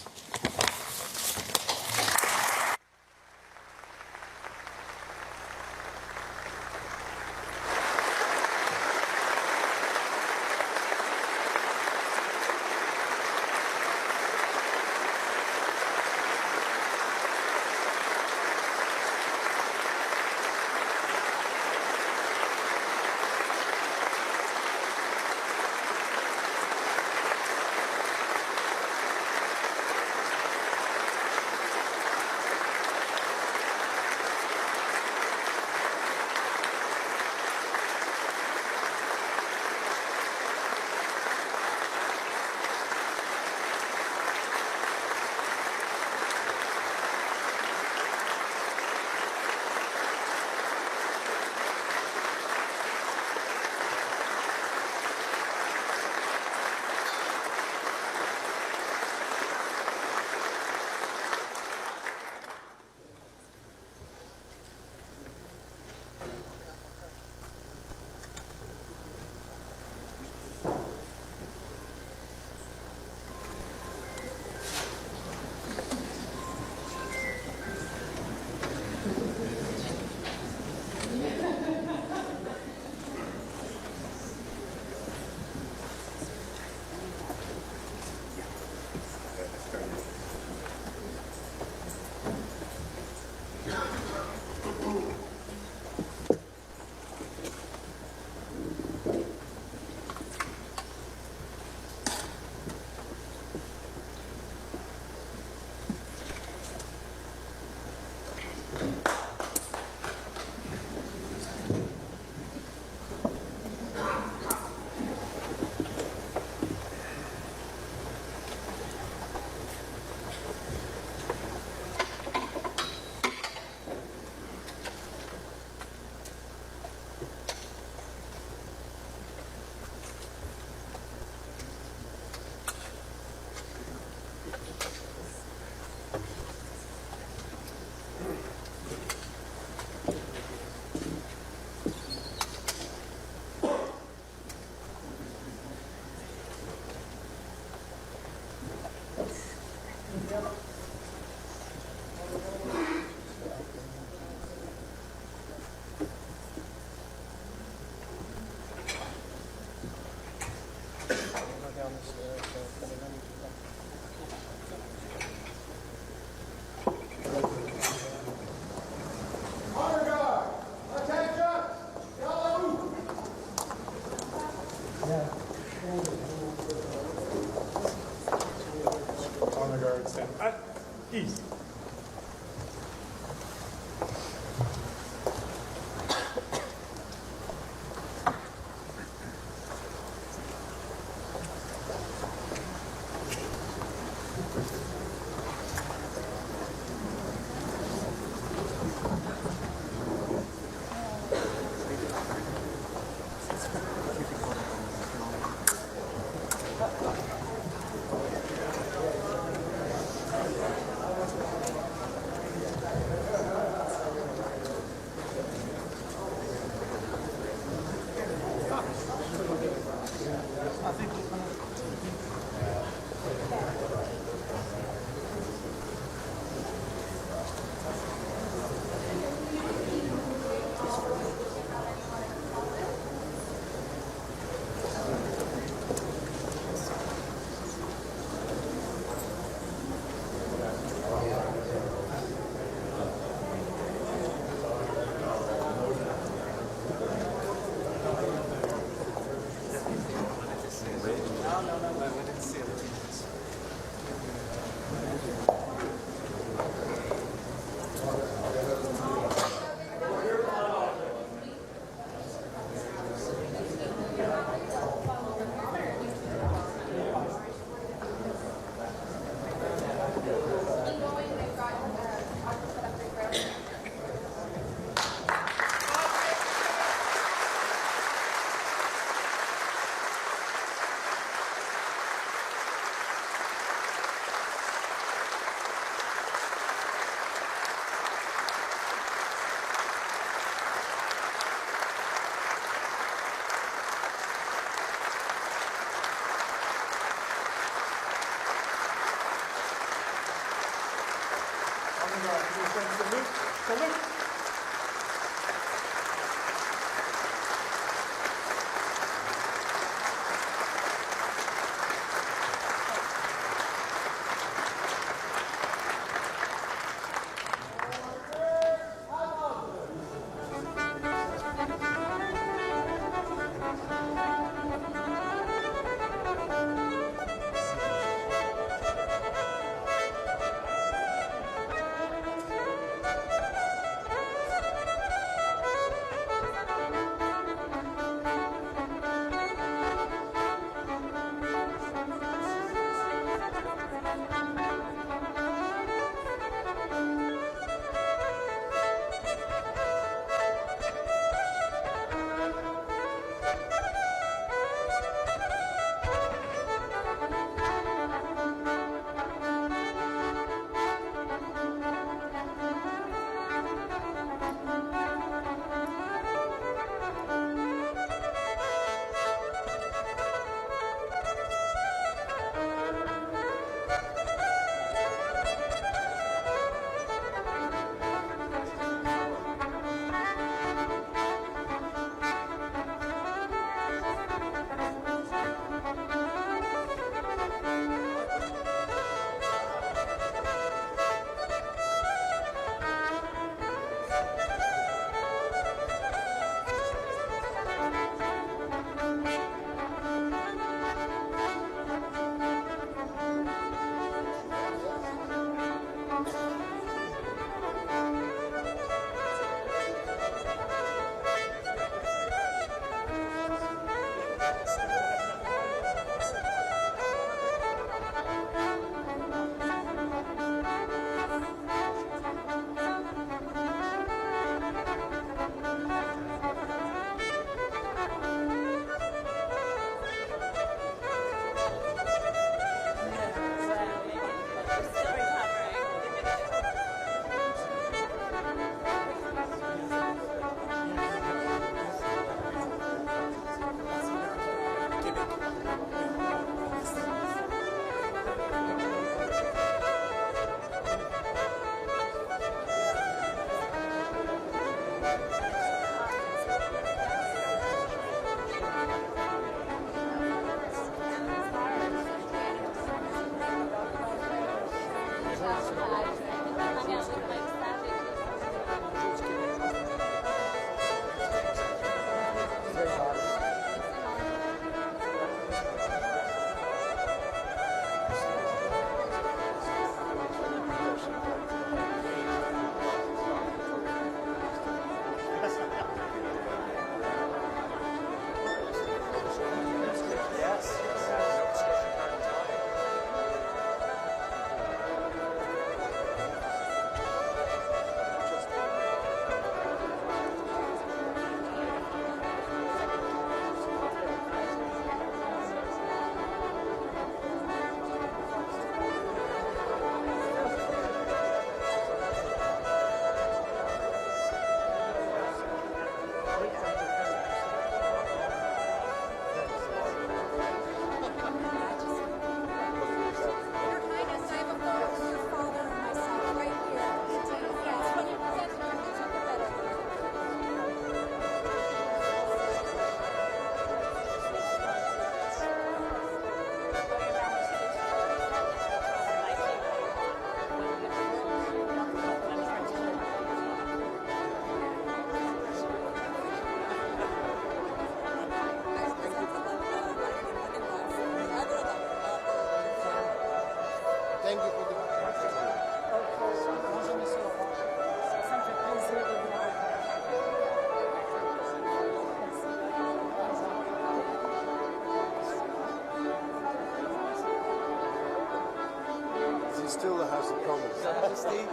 still the House of Commons. Majesty.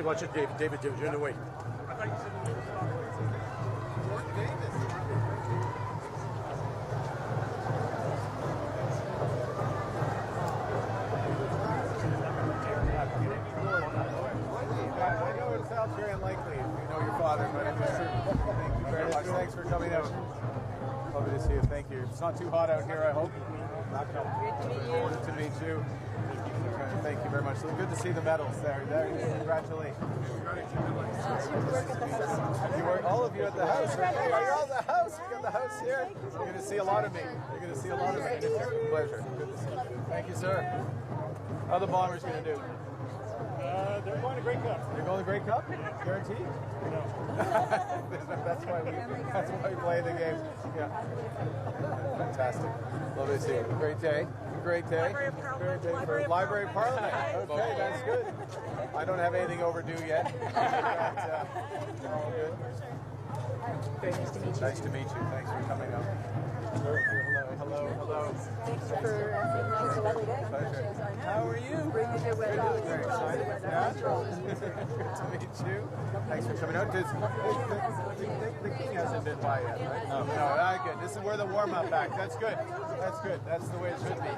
Watch it, David, you're in the way. I know it sounds very unlikely if you know your father, but thank you very much. Thanks for coming out. Lovely to see you. Thank you. It's not too hot out here, I hope. Good to meet you. Thank you very much. So good to see the medals there. Congratulations. You work, all of you at the house. You're all at the house. You got the house here. You're going to see a lot of me. You're going to see a lot of me. It's a pleasure. Good to see you. Thank you, sir. How are the Bombers going to do? They're going to Grey Cup. They're going to Grey Cup? Guaranteed? No. that's why we play the game. Yeah. Fantastic. Lovely to see you. Great day. Great day. Great day for Library of Parliament. Okay, that's good. I don't have anything overdue yet. But, all good. Very nice to meet you. Nice to meet you. Thanks for coming up. Hello. Thank you for it's a lovely day. Pleasure. How are you? Bring the good weather. Very excited. Yeah? Good to meet you. Thanks for coming out. The king hasn't been by yet, right? No, good. This is where the warm-up act. That's good. That's good. That's the way it should be.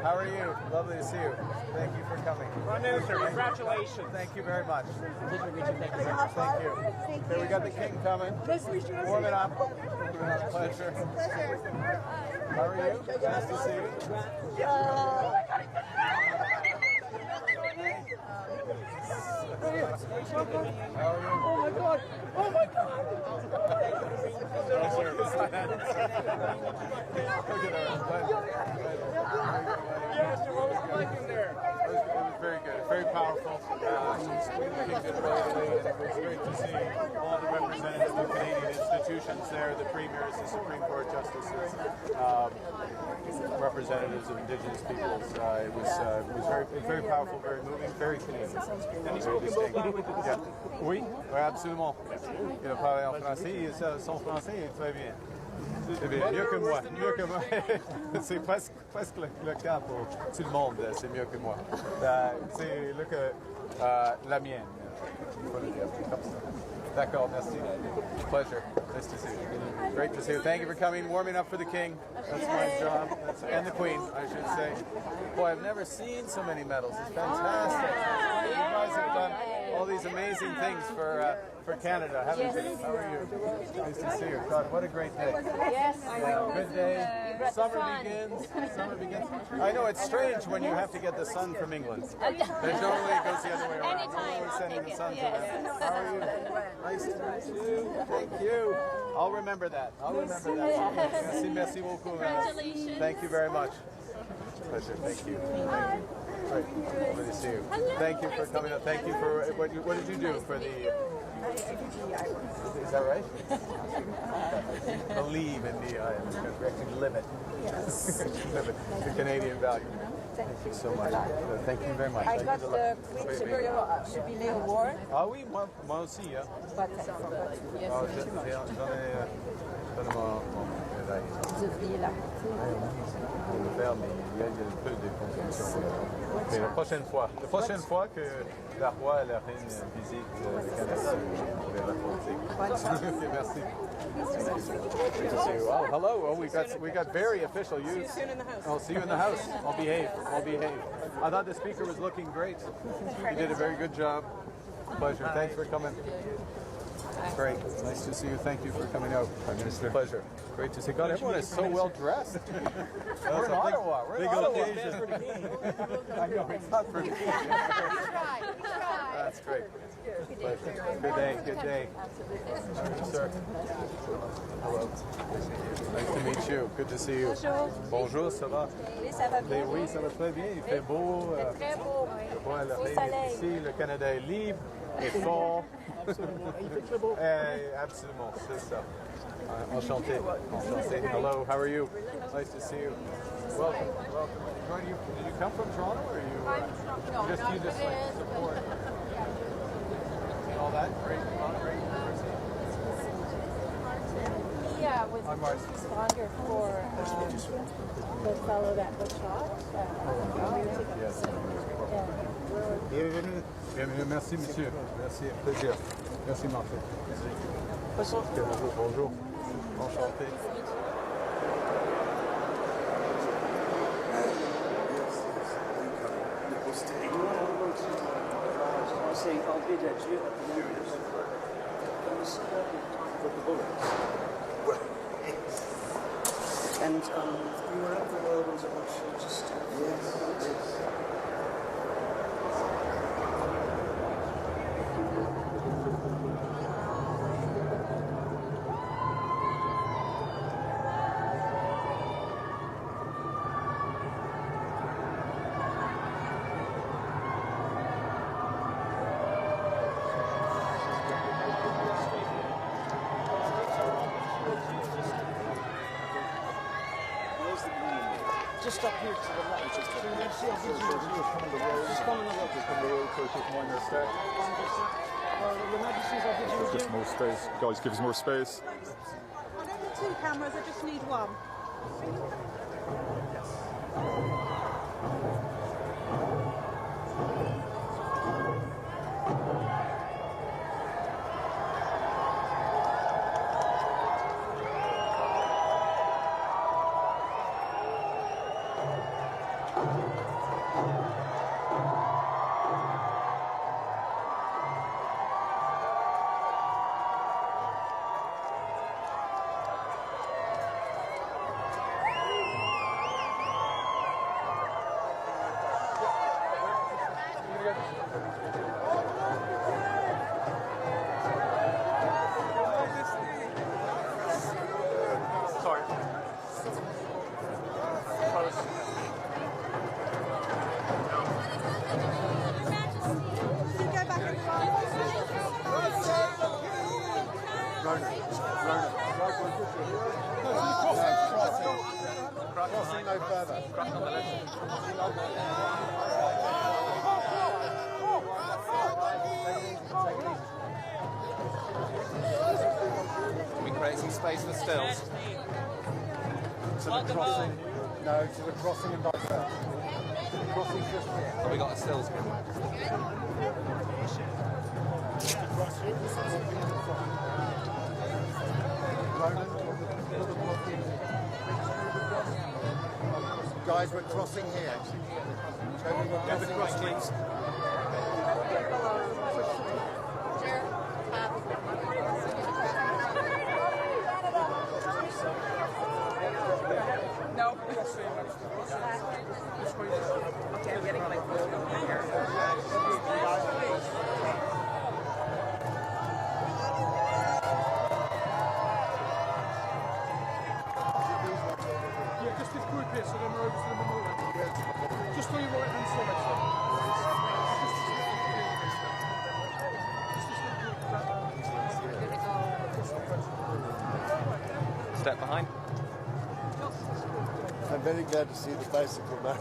How are you? Lovely to see you. Thank you for coming. Prime Minister, congratulations. Thank you very much. Thank you. Here we got the king coming. Warm it up. Pleasure. How are you? Nice to see you. Oh my God! Oh my God! Yes, what was it like in there? It was very good, very powerful. It was great to see all the representatives of Canadian institutions there, the premiers, the Supreme Court justices, representatives of Indigenous peoples. It was very powerful, very moving, very Canadian. Very distinct. Oui, absolument. Il parle en français, son français est très bien. C'est bien, mieux que moi. C'est presque le cas pour tout le monde, c'est mieux que moi. C'est la mienne. Il faut le dire comme ça. D'accord, merci. Pleasure. Nice to see you. Great to see you. Thank you for coming, warming up for the king. That's my job. And the queen, I should say. Boy, I've never seen so many medals. It's fantastic. You guys have done all these amazing things for Canada, haven't you? How are you? Nice to see you. God, what a great day. Yes. Good day. Summer begins. Summer begins. I know it's strange when you have to get the sun from England. Normally it goes the other way around. Anytime. We're sending the sun to them. How are you? Nice to meet you. Thank you. I'll remember that. I'll remember that. Merci, merci beaucoup. Congratulations. Thank you very much. Pleasure. Thank you. Great. Lovely to see you. Thank you for coming up. Thank you for what did you do for the? Is that right? Believe in the actually live it. Yes. Live it. The Canadian value. Thank you so much. Thank you very much. I got the Queen Jubilee Award. Ah oui, moi aussi. Hein. But I forgot. Yes. Ah, j'en ai mon médaille. Vous devriez la On peut le faire, mais il y a un peu de consommation. Mais la prochaine fois que la roi et la reine visitent le Canada, on va la raconter. Merci. Oh, hello. Oh, we got very official. See you soon in the house. I'll see you in the house. I'll behave. I thought the speaker was looking great. You did a very good job. Pleasure. Thanks for coming. Great. Nice to see you. Thank you for coming out. Prime Minister. Pleasure. Great to see you. God, everyone is so well dressed. We're in Ottawa. We're in Ottawa. I know, it's not for me. That's great. Pleasure. Good day. Good day. Sir. Hello. Nice to meet you. Good to see you. Bonjour. Bonjour, ça va? Oui, ça va bien. Oui, ça va très bien. Il fait beau. Très beau. Voilà, Au soleil. ici, le Canada est libre et fort. Absolument. Il fait très beau. Absolument, c'est ça. Enchanté. Enchanté. Hello, how are you? Nice to see you. Welcome. Welcome. Did you come from Toronto or you? You just like support. And all that? Great university. Yeah, was stronger for the fellow that was shot. Yes. Bienvenue. Bienvenue. Merci, monsieur. Merci. Plaisir. Merci, Martin. Bonjour. Enchanté. Saying, I'll bid adieu. And you were up the world was at Manchester. Yes. Just up here to the left. Just come on the road. Just come on the road. Just on the road, so just mind your step. Your Majesty's office. Just more space. Guys, give us more space. I don't need two cameras, I just need one. Crossing no further. Can we create some space for stills? To the crossing. No, to the crossing and vice versa. The crossing just here. Have we got a stills? Guys, we're crossing here. We're crossing. No. Okay, I'm getting my food here. Yeah, just this group here, so then we're over to the memorial. Just on your right hand side, Step behind. I'm very glad to see the bicycle back.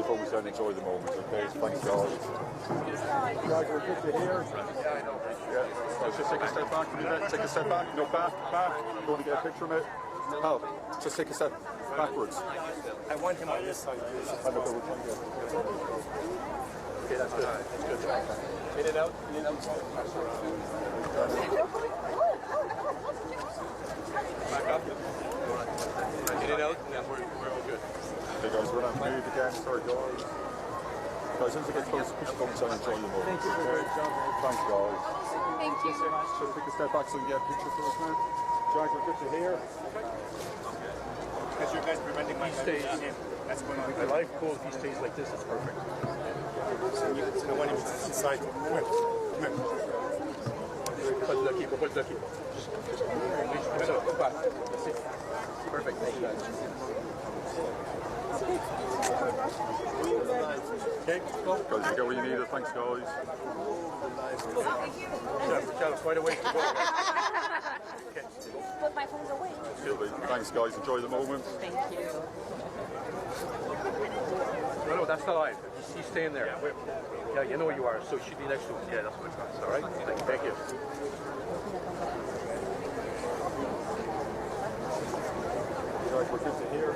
Focus and enjoy the moment, okay? Thanks, guys. Guys, we're good to hear. Yeah, I know. Yeah. Just take a step back from it. Take a step back. No, back. You want to get a picture of it? Pal, just take a step backwards. I want him on this side. I know, we're trying to get. Okay, that's good. That's good. In and out. In and out. Back up. In and out, and then we're all good. Okay, guys, we're not moved again. Sorry, guys. Guys, once we get close, push the buttons and enjoy the moment. Thank you. Okay? Thanks, guys. Thank you. So take a step back so we can get a picture for us now. Jack, we're good to hear. Because you guys preventing my stays. That's going on. I like cool. If he stays like this, it's perfect. I want him inside. Come here. Hold the keeper. Hold the keeper. Just go back. That's it. Perfect. Thank you, guys. Okay, guys, you get what you needed. Thanks, guys. Shall quite a way to go. Okay. Put my phones away. Thanks, guys. Enjoy the moment. Thank you. No, that's the line. He's staying there. Yeah, you know where you are, so you should be next to him. Yeah, that's what it's all right? Thank you. Guys, we're good to hear.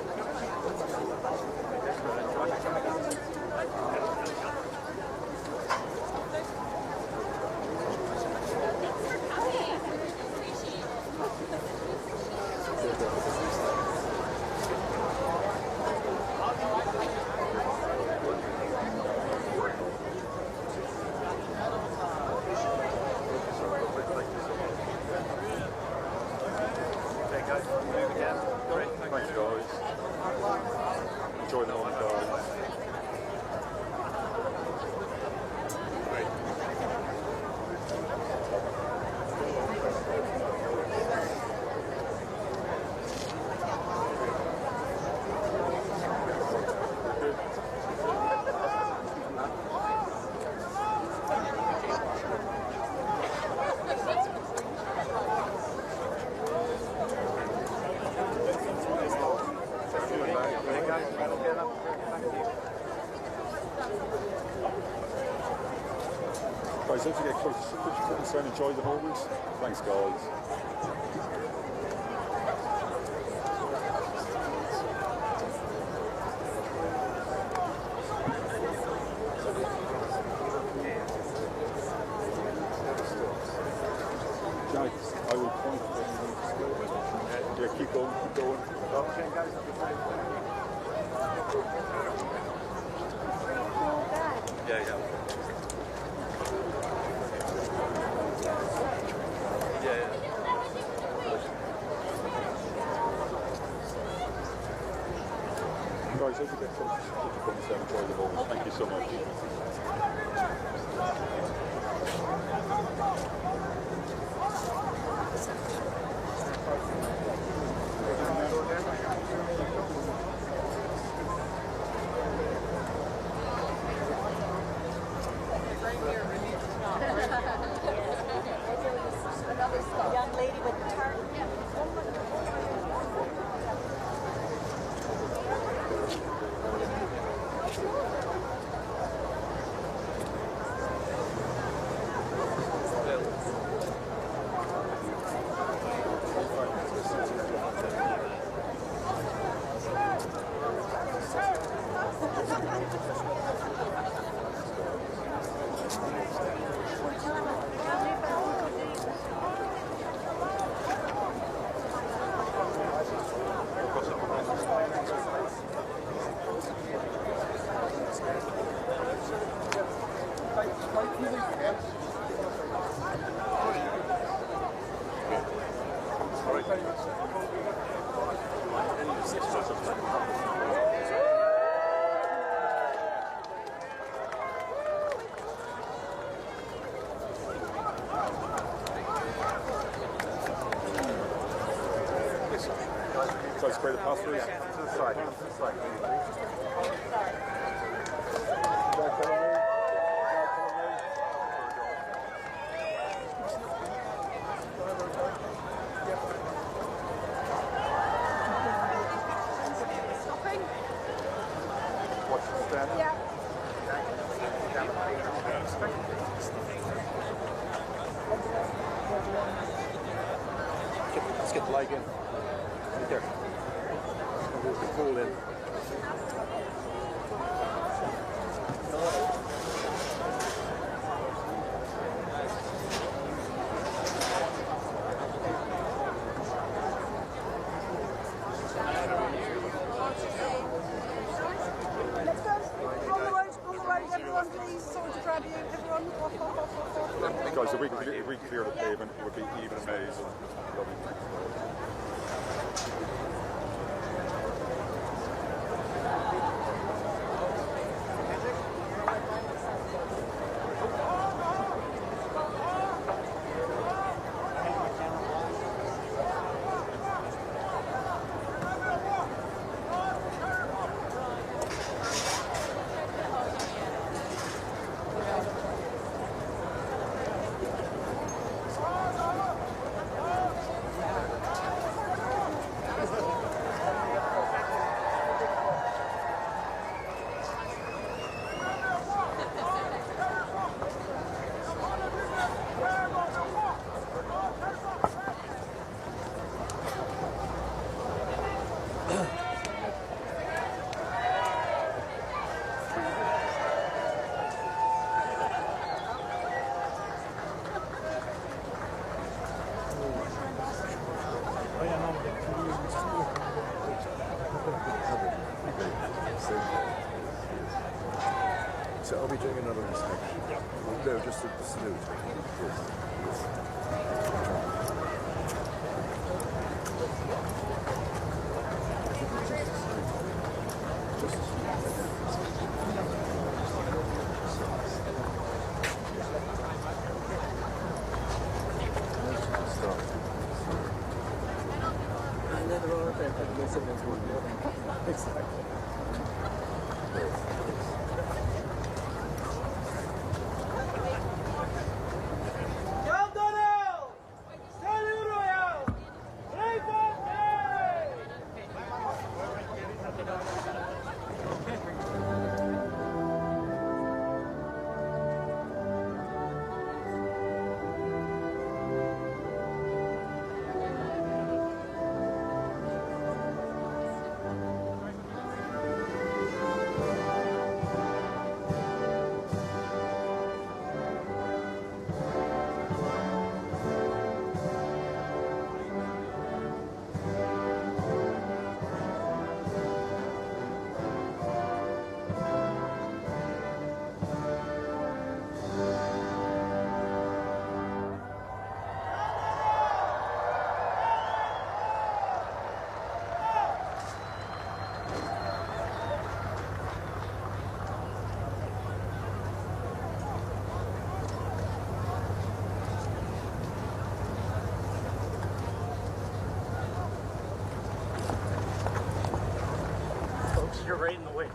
Thanks, guys. Enjoy the moment, guys. Guys, don't forget close. Put your foot down, enjoy the moment. Thanks, guys. Jack, I will point. Yeah, keep going, keep going. Okay, guys. Yeah. Guys, as you get close, put your thumbs down, enjoy the moment. Thank you so much. Young lady with the target. So it's great pastors. To the side. To the side. Watch the stand. Yeah. Let's get the leg in. Right there. Move the pool in. Let's go. On the road, everyone, please. Sorry to grab you. Everyone, off. Guys, if we can clear the pavement, it would be even amazing. Lovely. So I'll be doing another inspection. No, just a salute. And then the roller thing, exactly. You're right in the way.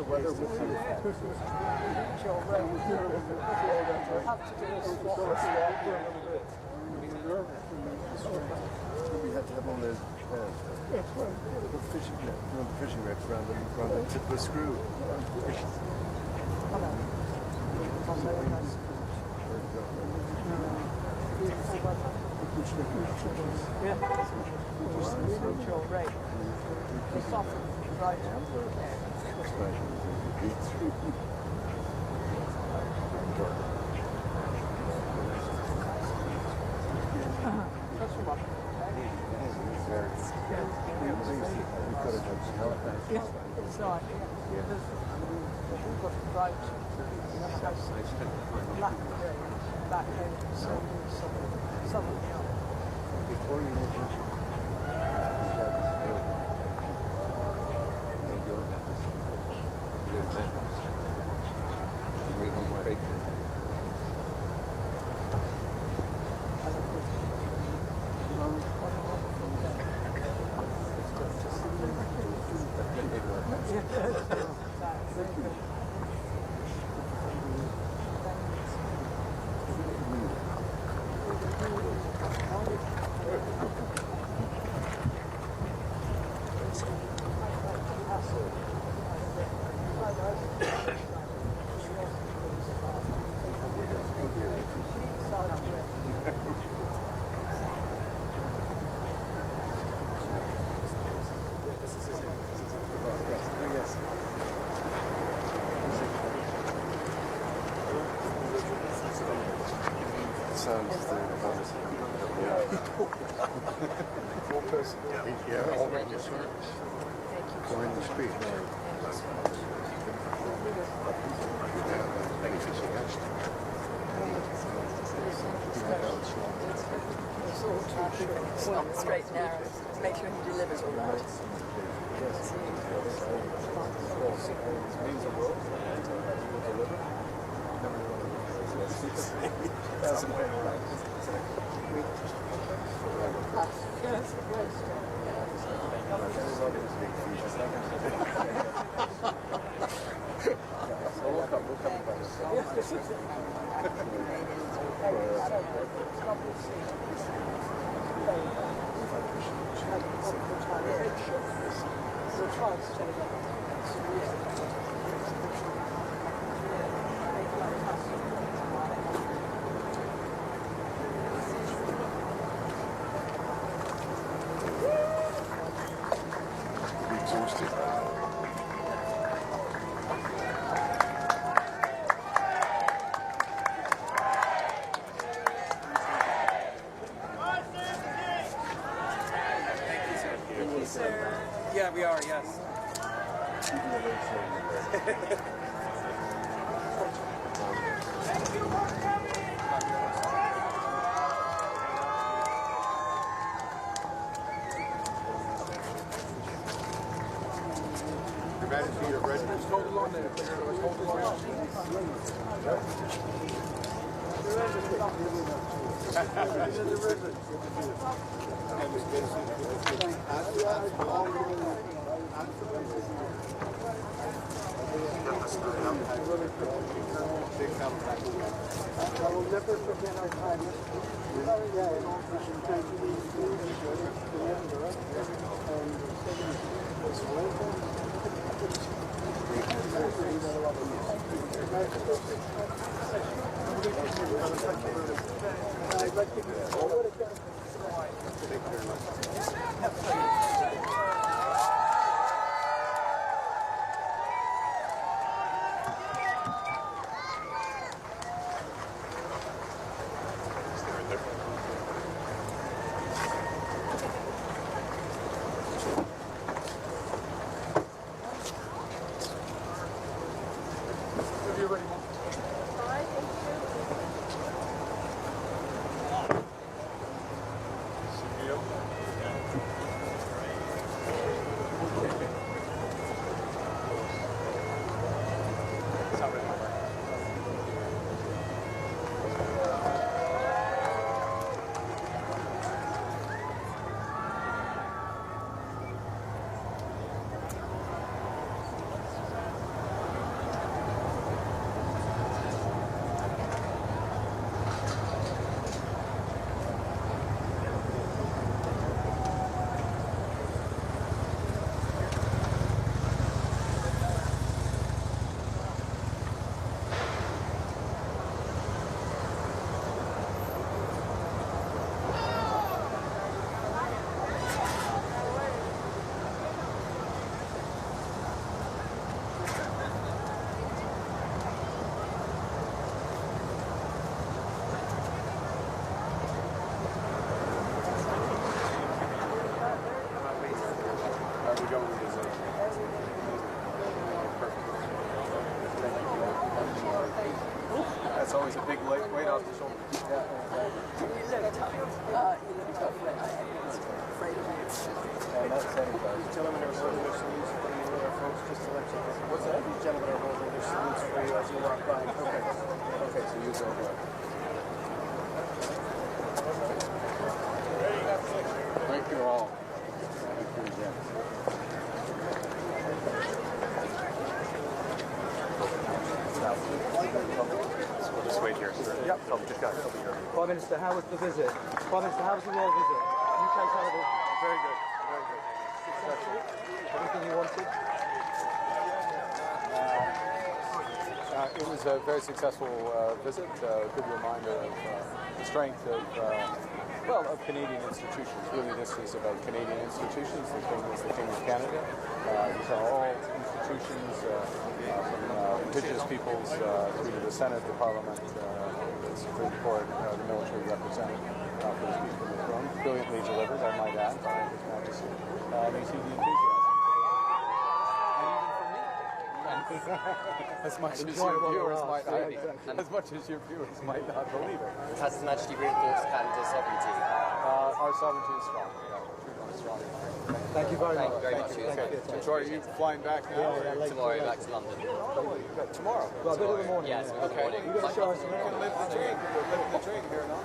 the weather with you. We had to have all those fishing nets around the tip of the screw. Sounds full person. Yeah, all right. Going the street. Straight and narrow. Make sure he delivers all right. Yeah, we are, yes. Your Majesty, your regiment. Hold along there. Hold along. I will never forget our time. we go and visit. That's always a big weight off the shoulder. You look tough. You look tough. I was afraid of you. That's anybody. Gentlemen are holding their salutes for you, folks, just to let you know. What's that? These gentlemen are holding their salutes for you as you walk by. Okay. Okay, so you go there. Thank you all. Thank you again. We'll just wait here, sir. Yep. Just got it. Prime Minister, how was the visit? Prime Minister, how was the royal visit? UK television. Very good. Very good. Everything you wanted? It was a very successful visit. A good reminder of the strength of of Canadian institutions. Really, this is about Canadian institutions. The King is the King of Canada. These are all institutions from Indigenous peoples through to the Senate, the Parliament, the Supreme Court, the military represented for the Speaker of the Throne. Brilliantly delivered, I might add, by His Majesty. You see the enthusiasm. As much as your viewers might not, as much as your viewers might not believe it. Has His Majesty reinforced Canada's sovereignty? Our sovereignty is strong. Strong. Thank you very much. Thank you very much. So are you flying back now? Tomorrow back to London. Tomorrow? Well, a bit of the morning. Yes, okay. You're going to show us You can live the dream. You're living the dream here now.